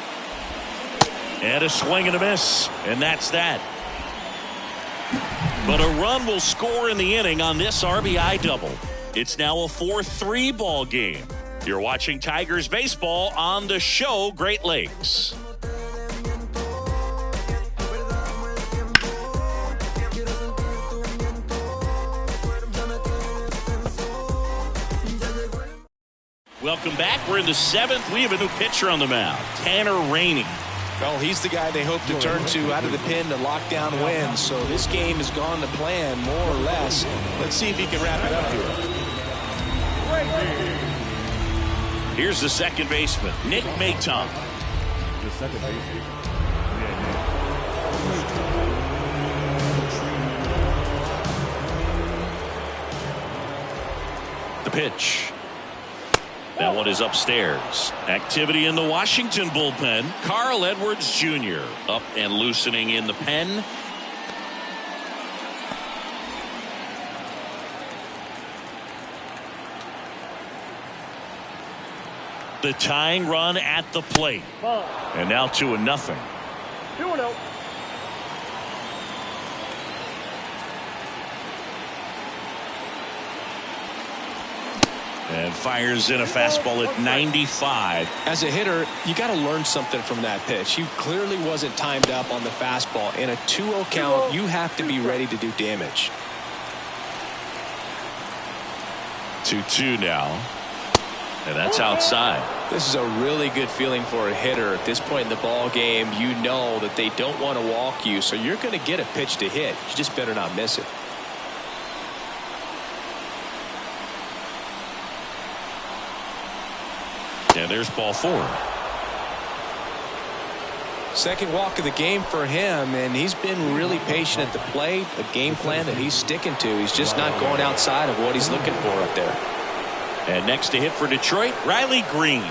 And a swing and a miss. And that's that. But a run will score in the inning on this RBI double. It's now a 4-3 ball game. You're watching Tigers baseball on the show Great Lakes. Welcome back. We're in the 7th. We have a new pitcher on the mound, Tanner Rainey. Well, he's the guy they hope to turn to out of the pen to lock down wins. So this game has gone to plan, more or less. Let's see if he can wrap it up here. Here's the second baseman, Nick Maton. The second baseman. The pitch. That one is upstairs. Activity in the Washington bullpen. Carl Edwards Jr. up and loosening in the pen. The tying run at the plate. And now 2-0. 2-0. And fires in a fastball at 95. As a hitter, you got to learn something from that pitch. He clearly wasn't timed up on the fastball. In a 2-0 count, you have to be ready to do damage. 2-2 now. And that's outside. This is a really good feeling for a hitter. At this point in the ball game, you know that they don't want to walk you, so you're going to get a pitch to hit. You just better not miss it. And there's ball 4. Second walk of the game for him, and he's been really patient at the plate. A game plan that he's sticking to. He's just not going outside of what he's looking for up there. And next to hit for Detroit, Riley Green.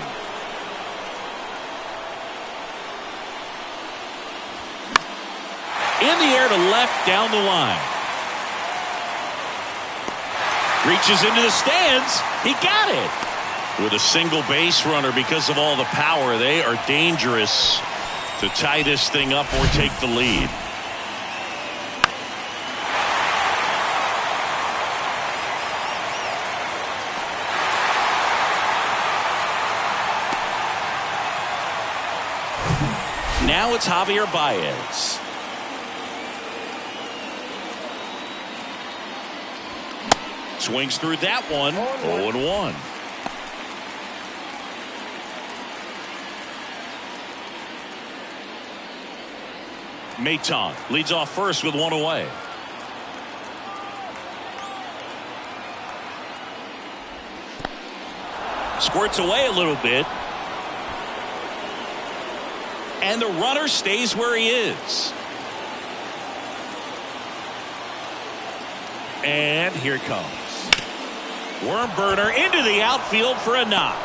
In the air to left down the line. Reaches into the stands. He got it. With a single base runner, because of all the power, they are dangerous to tie this thing up or take the lead. Now it's Javier Baez. Swings through that one. 0-1. Maton leads off first with one away. Squirts away a little bit. And the runner stays where he is. And here it comes. Worm burner into the outfield for a knock.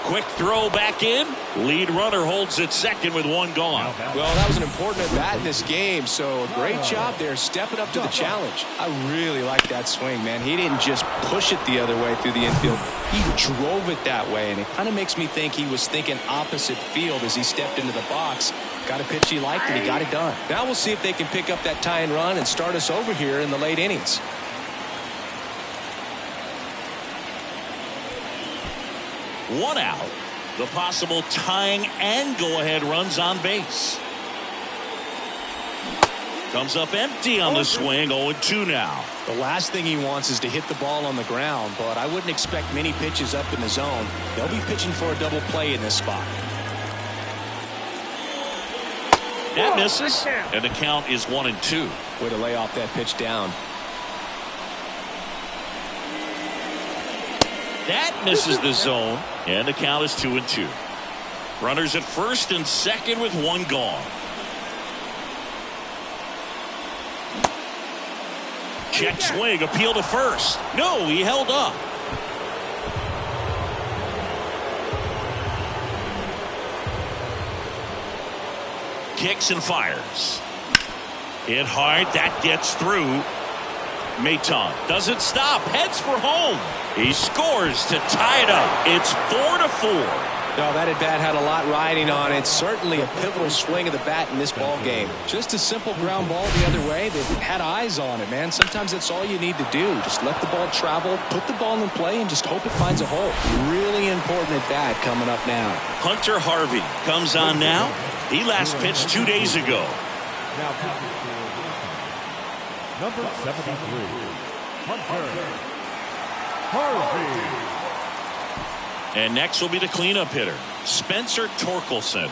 Quick throw back in. Lead runner holds at second with one gone. Well, that was an important at bat in this game, so a great job there stepping up to the challenge. I really like that swing, man. He didn't just push it the other way through the infield. He drove it that way, and it kind of makes me think he was thinking opposite field as he stepped into the box. Got a pitch he liked, and he got it done. Now we'll see if they can pick up that tying run and start us over here in the late innings. One out. The possible tying and go-ahead runs on base. Comes up empty on the swing. 0-2 now. The last thing he wants is to hit the ball on the ground, but I wouldn't expect many pitches up in the zone. They'll be pitching for a double play in this spot. That misses, and the count is 1-2. Way to lay off that pitch down. That misses the zone, and the count is 2-2. Runners at first and second with one gone. Check swing, appeal to first. No, he held up. kicks and fires. Hit hard. That gets through. Maton doesn't stop. Heads for home. He scores to tie it up. It's 4-4. No, that at bat had a lot riding on it. Certainly a pivotal swing of the bat in this ball game. Just a simple ground ball the other way. They had eyes on it, man. Sometimes that's all you need to do. Just let the ball travel, put the ball in play, and just hope it finds a hole. Really important at bat coming up now. Hunter Harvey comes on now. He last pitched 2 days ago. Now, number 73, Hunter Harvey. And next will be the cleanup hitter, Spencer Torkelson.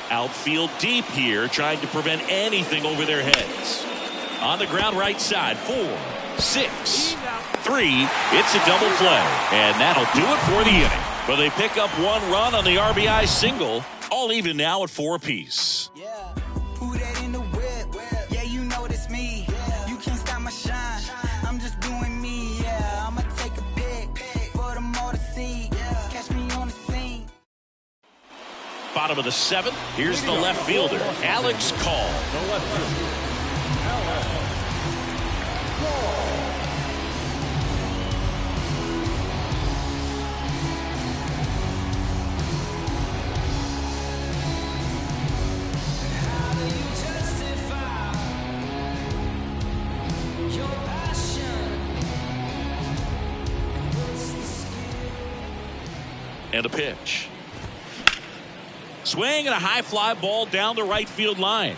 Outfield deep here, trying to prevent anything over their heads. On the ground right side, 4, 6, 3. It's a double play. And that'll do it for the inning. But they pick up 1 run on the RBI single. All even now at 4 apiece. Yeah. Who that in the whip? Yeah, you know it's me. You can't stop my shine. I'm just doing me. Yeah, I'ma take a pic for them all to see. Catch me on the scene. Bottom of the 7th. Here's the left fielder, Alex Call. The left fielder, Alex Call. And a pitch. Swing and a high fly ball down the right field line.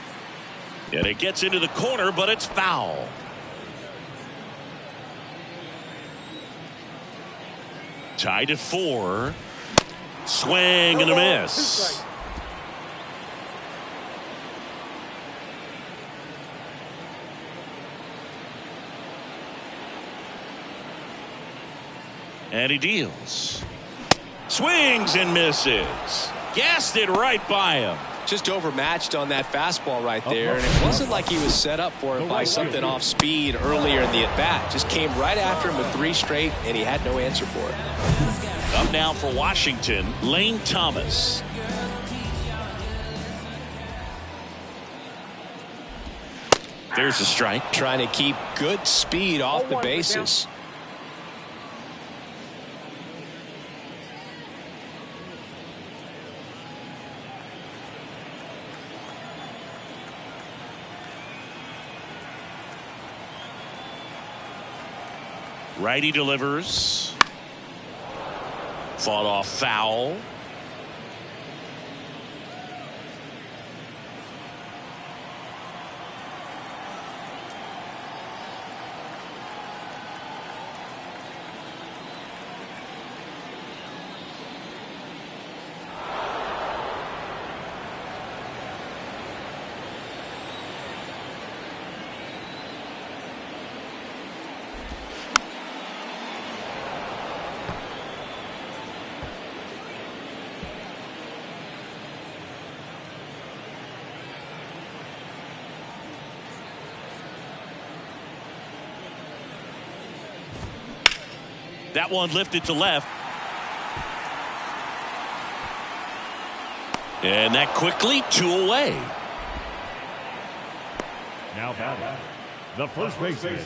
And it gets into the corner, but it's foul. Tied at 4. Swing and a miss. And he deals. Swings and misses. Gassed it right by him. Just overmatched on that fastball right there, and it wasn't like he was set up for it by something off speed earlier in the at-bat. Just came right after him with 3 straight, and he had no answer for it. Up now for Washington, Lane Thomas. There's a strike. Trying to keep good speed off the bases. Righty delivers. Fought off foul. That one lifted to left. And that quickly 2 away. Now batting, the first baseman,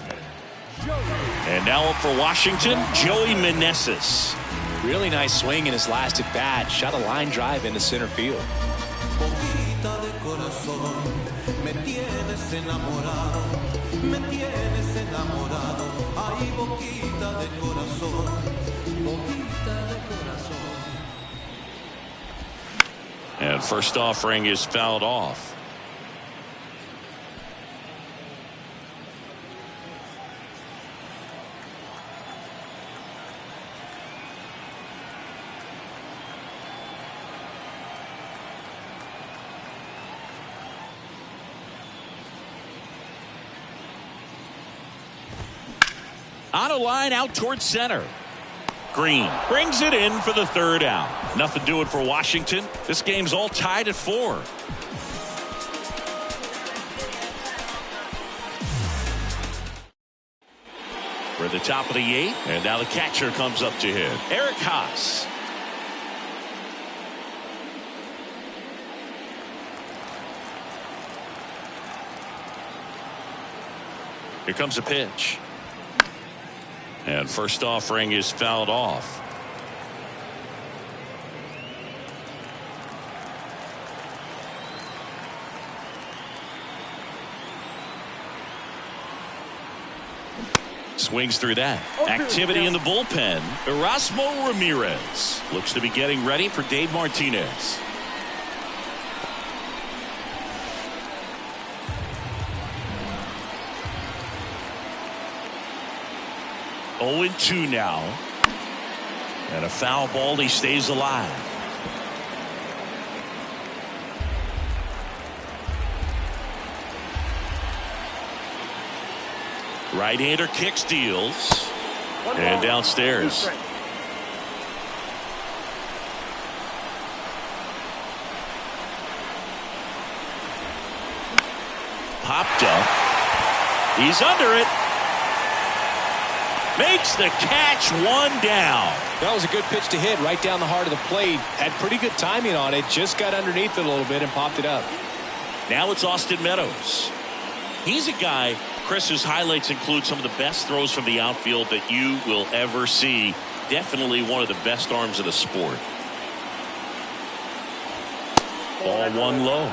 And now up for Washington, Joey Meneses. Really nice swing in his last at bat. Shot a line drive into center field. And first offering is fouled off. On a line out towards center. Green brings it in for the 3rd out. Nothing doing for Washington. This game's all tied at 4. We're at the top of the 8th, and now the catcher comes up to hit. Eric Haas. Here comes a pitch. And first offering is fouled off. Swings through that. Activity in the bullpen. Erasmo Ramirez looks to be getting ready for Dave Martinez. Oh, 0-2 now. And a foul ball. He stays alive. Right-hander kicks, deals, and downstairs. Popped up. He's under it. Makes the catch, one down. That was a good pitch to hit right down the heart of the plate. Had pretty good timing on it. Just got underneath it a little bit and popped it up. Now it's Austin Meadows. He's a guy, Chris, whose highlights include some of the best throws from the outfield that you will ever see. Definitely one of the best arms of the sport. Ball one low.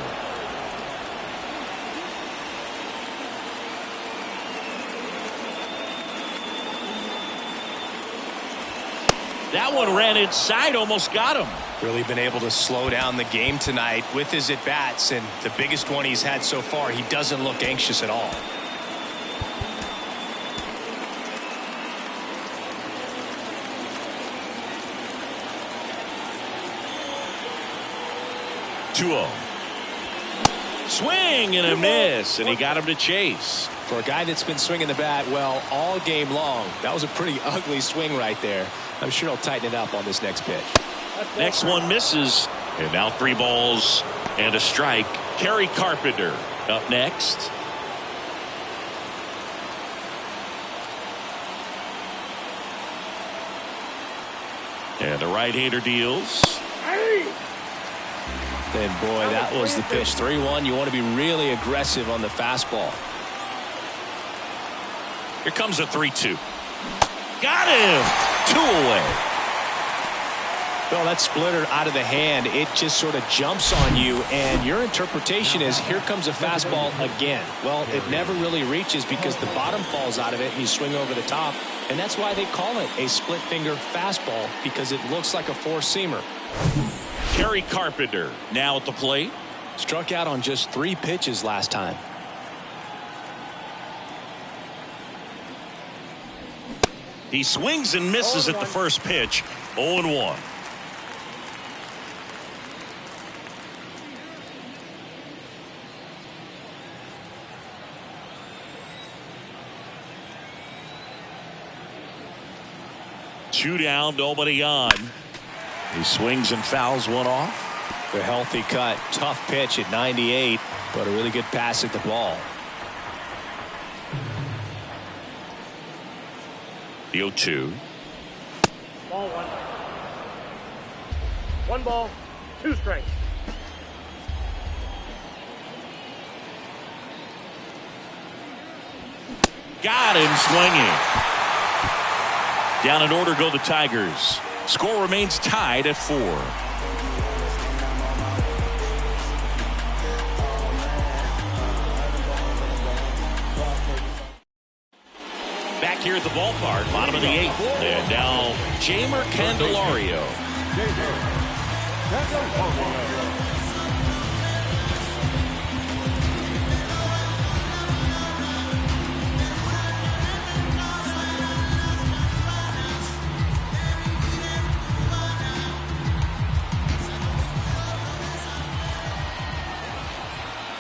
That one ran inside, almost got him. Really been able to slow down the game tonight with his at-bats, and the biggest one he's had so far. He doesn't look anxious at all. Swing and a miss, and he got him to chase. For a guy that's been swinging the bat well all game long, that was a pretty ugly swing right there. I'm sure he'll tighten it up on this next pitch. Next one misses, and now 3 balls and a strike. Kerry Carpenter up next. And the right-hander deals. And boy, that was the pitch. 3-1. You want to be really aggressive on the fastball. Here comes a 3-2. Got him. 2 away. Well, that splitter out of the hand, it just sort of jumps on you, and your interpretation is here comes a fastball again. Well, it never really reaches because the bottom falls out of it and you swing over the top, and that's why they call it a split finger fastball, because it looks like a four-seamer. Kerry Carpenter now at the plate. Struck out on just 3 pitches last time. He swings and misses at the first pitch. 0-1. Two down, nobody on. He swings and fouls one off. A healthy cut. Tough pitch at 98, but a really good pass at the ball. The 0-2. Ball 1. 1 ball, 2 strikes. Got him swinging. Down in order go the Tigers. Score remains tied at 4. Back here at the ballpark, bottom of the 8th. And now Jeimer Candelario.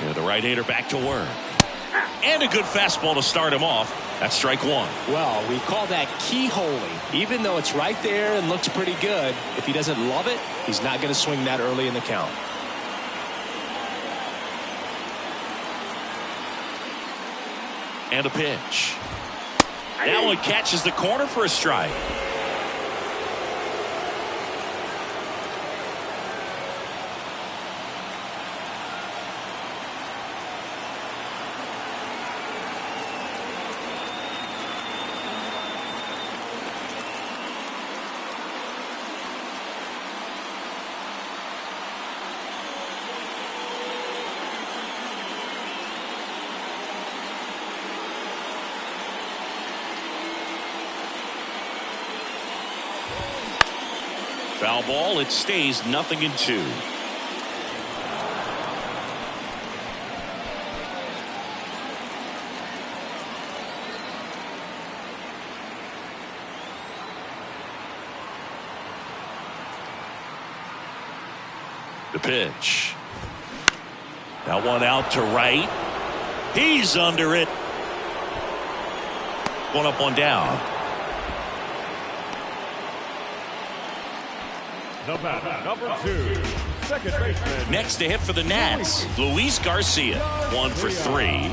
And the right-hander back to work. And a good fastball to start him off. That's strike 1. Well, we call that keyholing. Even though it's right there and looks pretty good, if he doesn't love it, he's not going to swing that early in the count. And a pitch. That one catches the corner for a strike. Foul ball. It stays 0-2. The pitch. That one out to right. He's under it. One up, one down. The batter, number 2, second baseman. Next to hit for the Nats, Luis Garcia. 1 for 3.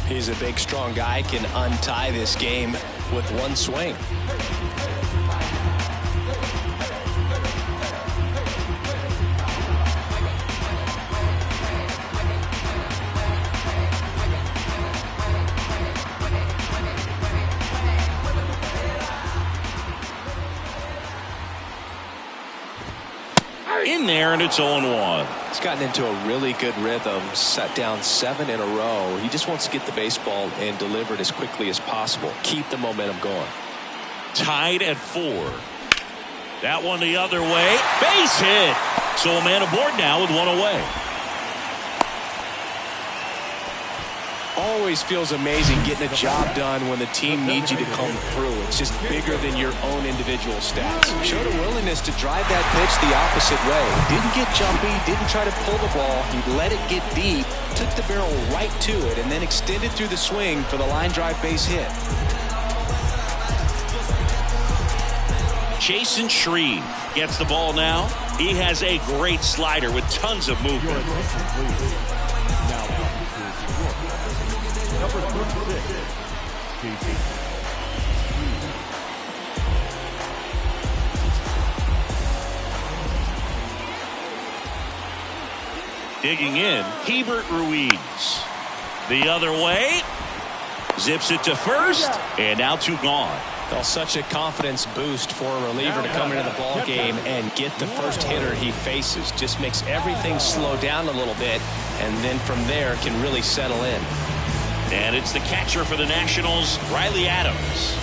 He's a big, strong guy. Can untie this game with one swing. In there, and it's 0-1. He's gotten into a really good rhythm, set down 7 in a row. He just wants to get the baseball and deliver it as quickly as possible. Keep the momentum going. Tied at 4. That one the other way. Base hit. So a man aboard now with 1 away. Always feels amazing getting a job done when the team needs you to come through. It's just bigger than your own individual stats. Showed a willingness to drive that pitch the opposite way. Didn't get jumpy, didn't try to pull the ball. He let it get deep, took the barrel right to it, and then extended through the swing for the line drive base hit. Chasen Shreve gets the ball now. He has a great slider with tons of movement. Number 36, Jason. Digging in, Hebert Ruiz. The other way. Zips it to first, and now 2 gone. Well, such a confidence boost for a reliever to come into the ball game and get the first hitter he faces. Just makes everything slow down a little bit, and then from there can really settle in. And it's the catcher for the Nationals, Riley Adams.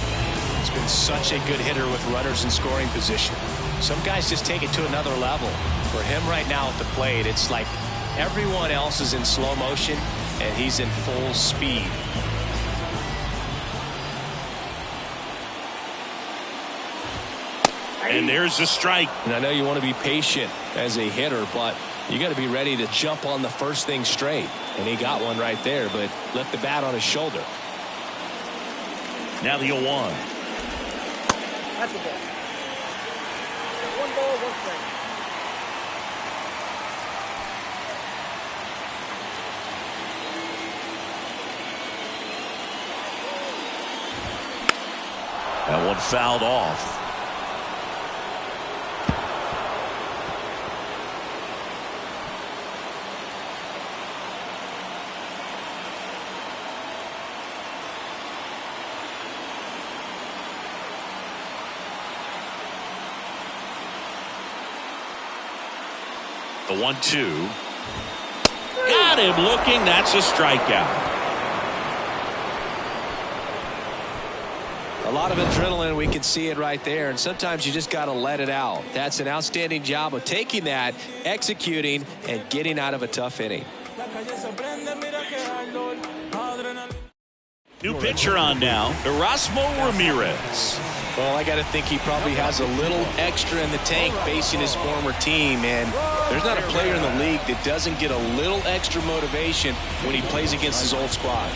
He's been such a good hitter with runners in scoring position. Some guys just take it to another level. For him right now at the plate, it's like everyone else is in slow motion, and he's in full speed. And there's the strike. And I know you want to be patient as a hitter, but you got to be ready to jump on the first thing straight. And he got one right there, but left the bat on his shoulder. Now the 0-1. That's a ball. 1 ball, 1 strike. That one fouled off. The 1-2. Got him looking. That's a strikeout. A lot of adrenaline, we can see it right there, and sometimes you just got to let it out. That's an outstanding job of taking that, executing, and getting out of a tough inning. New pitcher on now, Erasmo Ramirez. Well, I got to think he probably has a little extra in the tank facing his former team, and there's not a player in the league that doesn't get a little extra motivation when he plays against his old squad.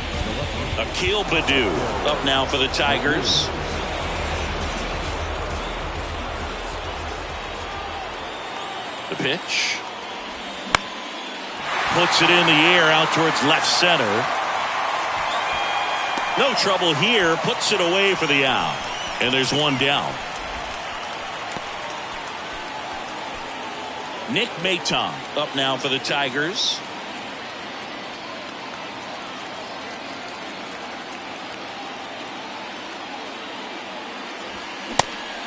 Akil Baddoo up now for the Tigers. The pitch. Puts it in the air out towards left center. No trouble here. Puts it away for the out. And there's 1 down. Nick Maton up now for the Tigers.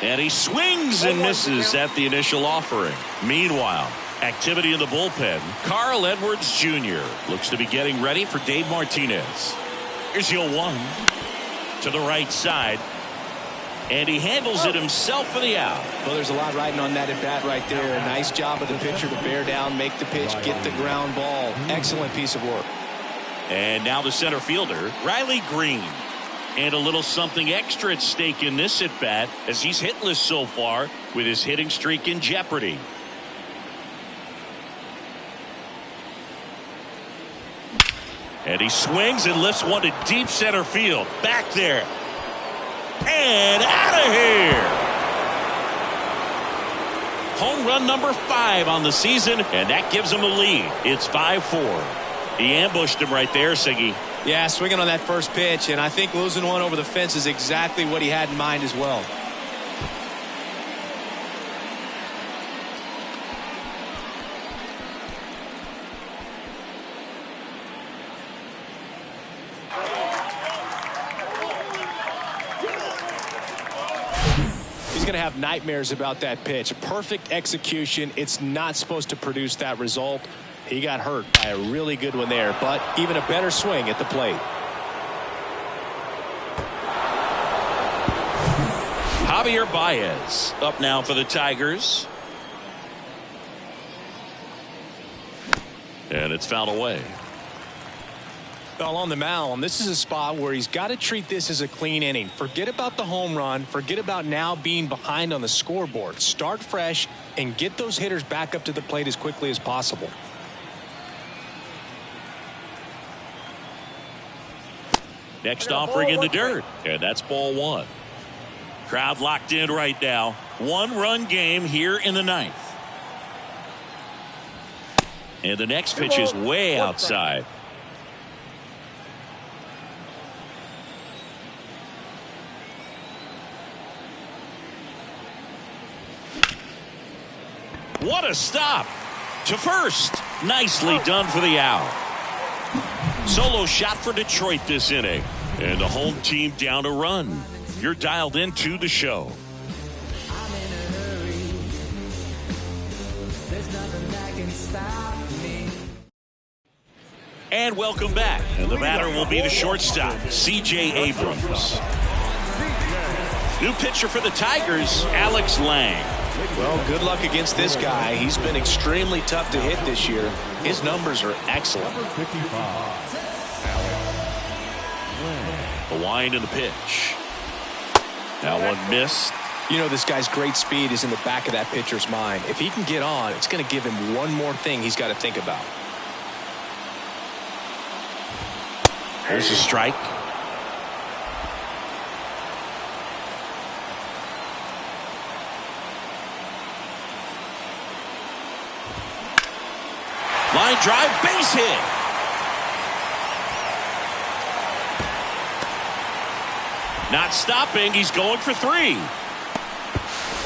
And he swings and misses at the initial offering. Meanwhile, activity in the bullpen. Carl Edwards Jr. looks to be getting ready for Dave Martinez. Here's the 0-1 to the right side. And he handles it himself for the out. Well, there's a lot riding on that at bat right there. A nice job of the pitcher to bear down, make the pitch, get the ground ball. Excellent piece of work. And now the center fielder, Riley Green. And a little something extra at stake in this at bat as he's hitless so far with his hitting streak in jeopardy. And he swings and lifts one to deep center field. Back there. And out of here. Home run number 5 on the season, and that gives him a lead. It's 5-4. He ambushed him right there, Siggy. Yeah, swinging on that first pitch, and I think losing one over the fence is exactly what he had in mind as well. Going to have nightmares about that pitch. Perfect execution. It's not supposed to produce that result. He got hurt by a really good one there, but even a better swing at the plate. Javier Baez up now for the Tigers. And it's fouled away. Well, on the mound, this is a spot where he's got to treat this as a clean inning. Forget about the home run. Forget about now being behind on the scoreboard. Start fresh and get those hitters back up to the plate as quickly as possible. Next offering in the dirt. And that's ball 1. Crowd locked in right now. 1-run game here in the 9th. And the next pitch is way outside. What a stop to first. Nicely done for the out. Solo shot for Detroit this inning. And the home team down a run. You're dialed into the show. And welcome back. And the batter will be the shortstop, C.J. Abrams. New pitcher for the Tigers, Alex Lang. Well, good luck against this guy. He's been extremely tough to hit this year. His numbers are excellent. The wind and the pitch. That one missed. You know, this guy's great speed is in the back of that pitcher's mind. If he can get on, it's going to give him one more thing he's got to think about. There's a strike. Line drive, base hit. Not stopping, he's going for 3.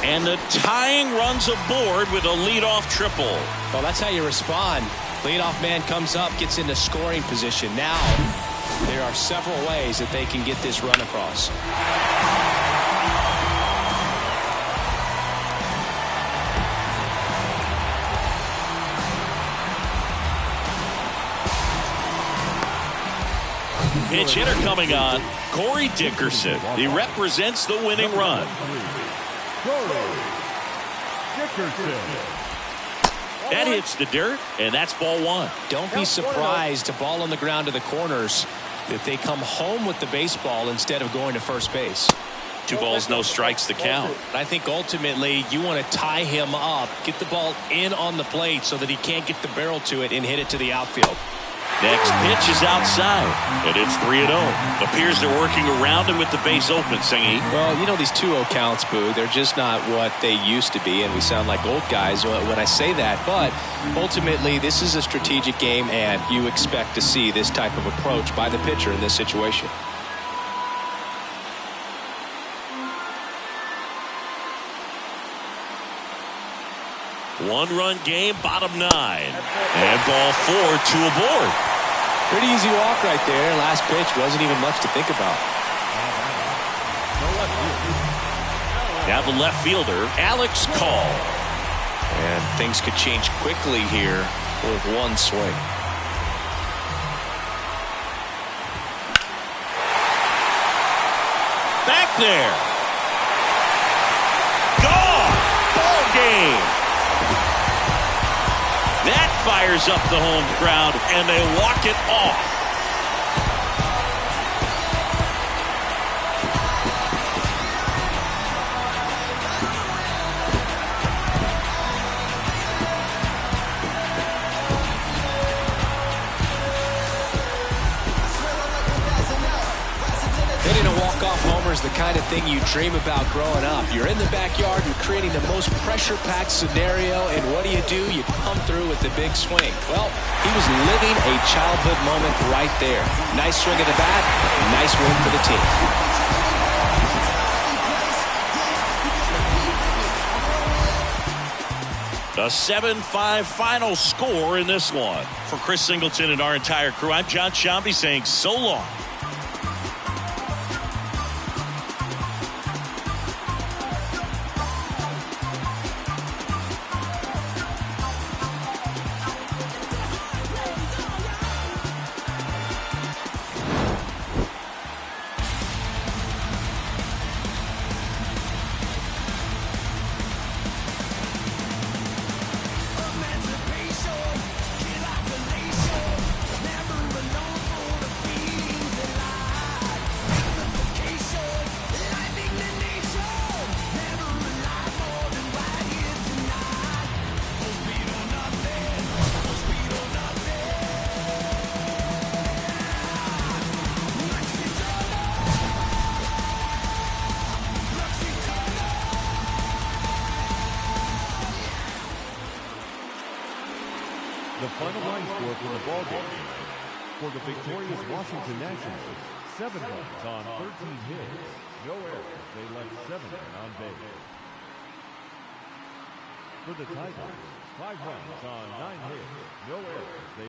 And the tying runs aboard with a leadoff triple. Well, that's how you respond. Leadoff man comes up, gets into scoring position. Now, there are several ways that they can get this run across. Pitch hitter coming on, Corey Dickerson. He represents the winning run. That hits the dirt, and that's ball 1. Don't be surprised, a ball on the ground to the corners, that they come home with the baseball instead of going to first base. 2 balls, no strikes to count. I think ultimately you want to tie him up, get the ball in on the plate so that he can't get the barrel to it and hit it to the outfield. Next pitch is outside, and it's 3-0. Appears they're working around him with the base open, Singy. Well, you know, these 2-0 counts, Boo, they're just not what they used to be, and we sound like old guys when I say that. But ultimately, this is a strategic game, and you expect to see this type of approach by the pitcher in this situation. One-run game, bottom 9. And ball 4, 2 aboard. Pretty easy walk right there. Last pitch wasn't even much to think about. Now the left fielder, Alex Call. And things could change quickly here with one swing. Back there. fires up the home crowd, and they walk it off. Hitting a walk-off homer is the kind of thing you dream about growing up. You're in the backyard, you're creating the most pressure-packed scenario, and what do? You come through with the big swing. Well, he was living a childhood moment right there. Nice swing of the bat, nice win for the team. A 7-5 final score in this one. For Chris Singleton and our entire crew, I'm John Shambi saying so long. The final line score for the ball game. For the victorious Washington Nationals, 7 runs on 13 hits. No errors. They left 7 on base. For the Tigers, 5 runs on 9 hits. No errors.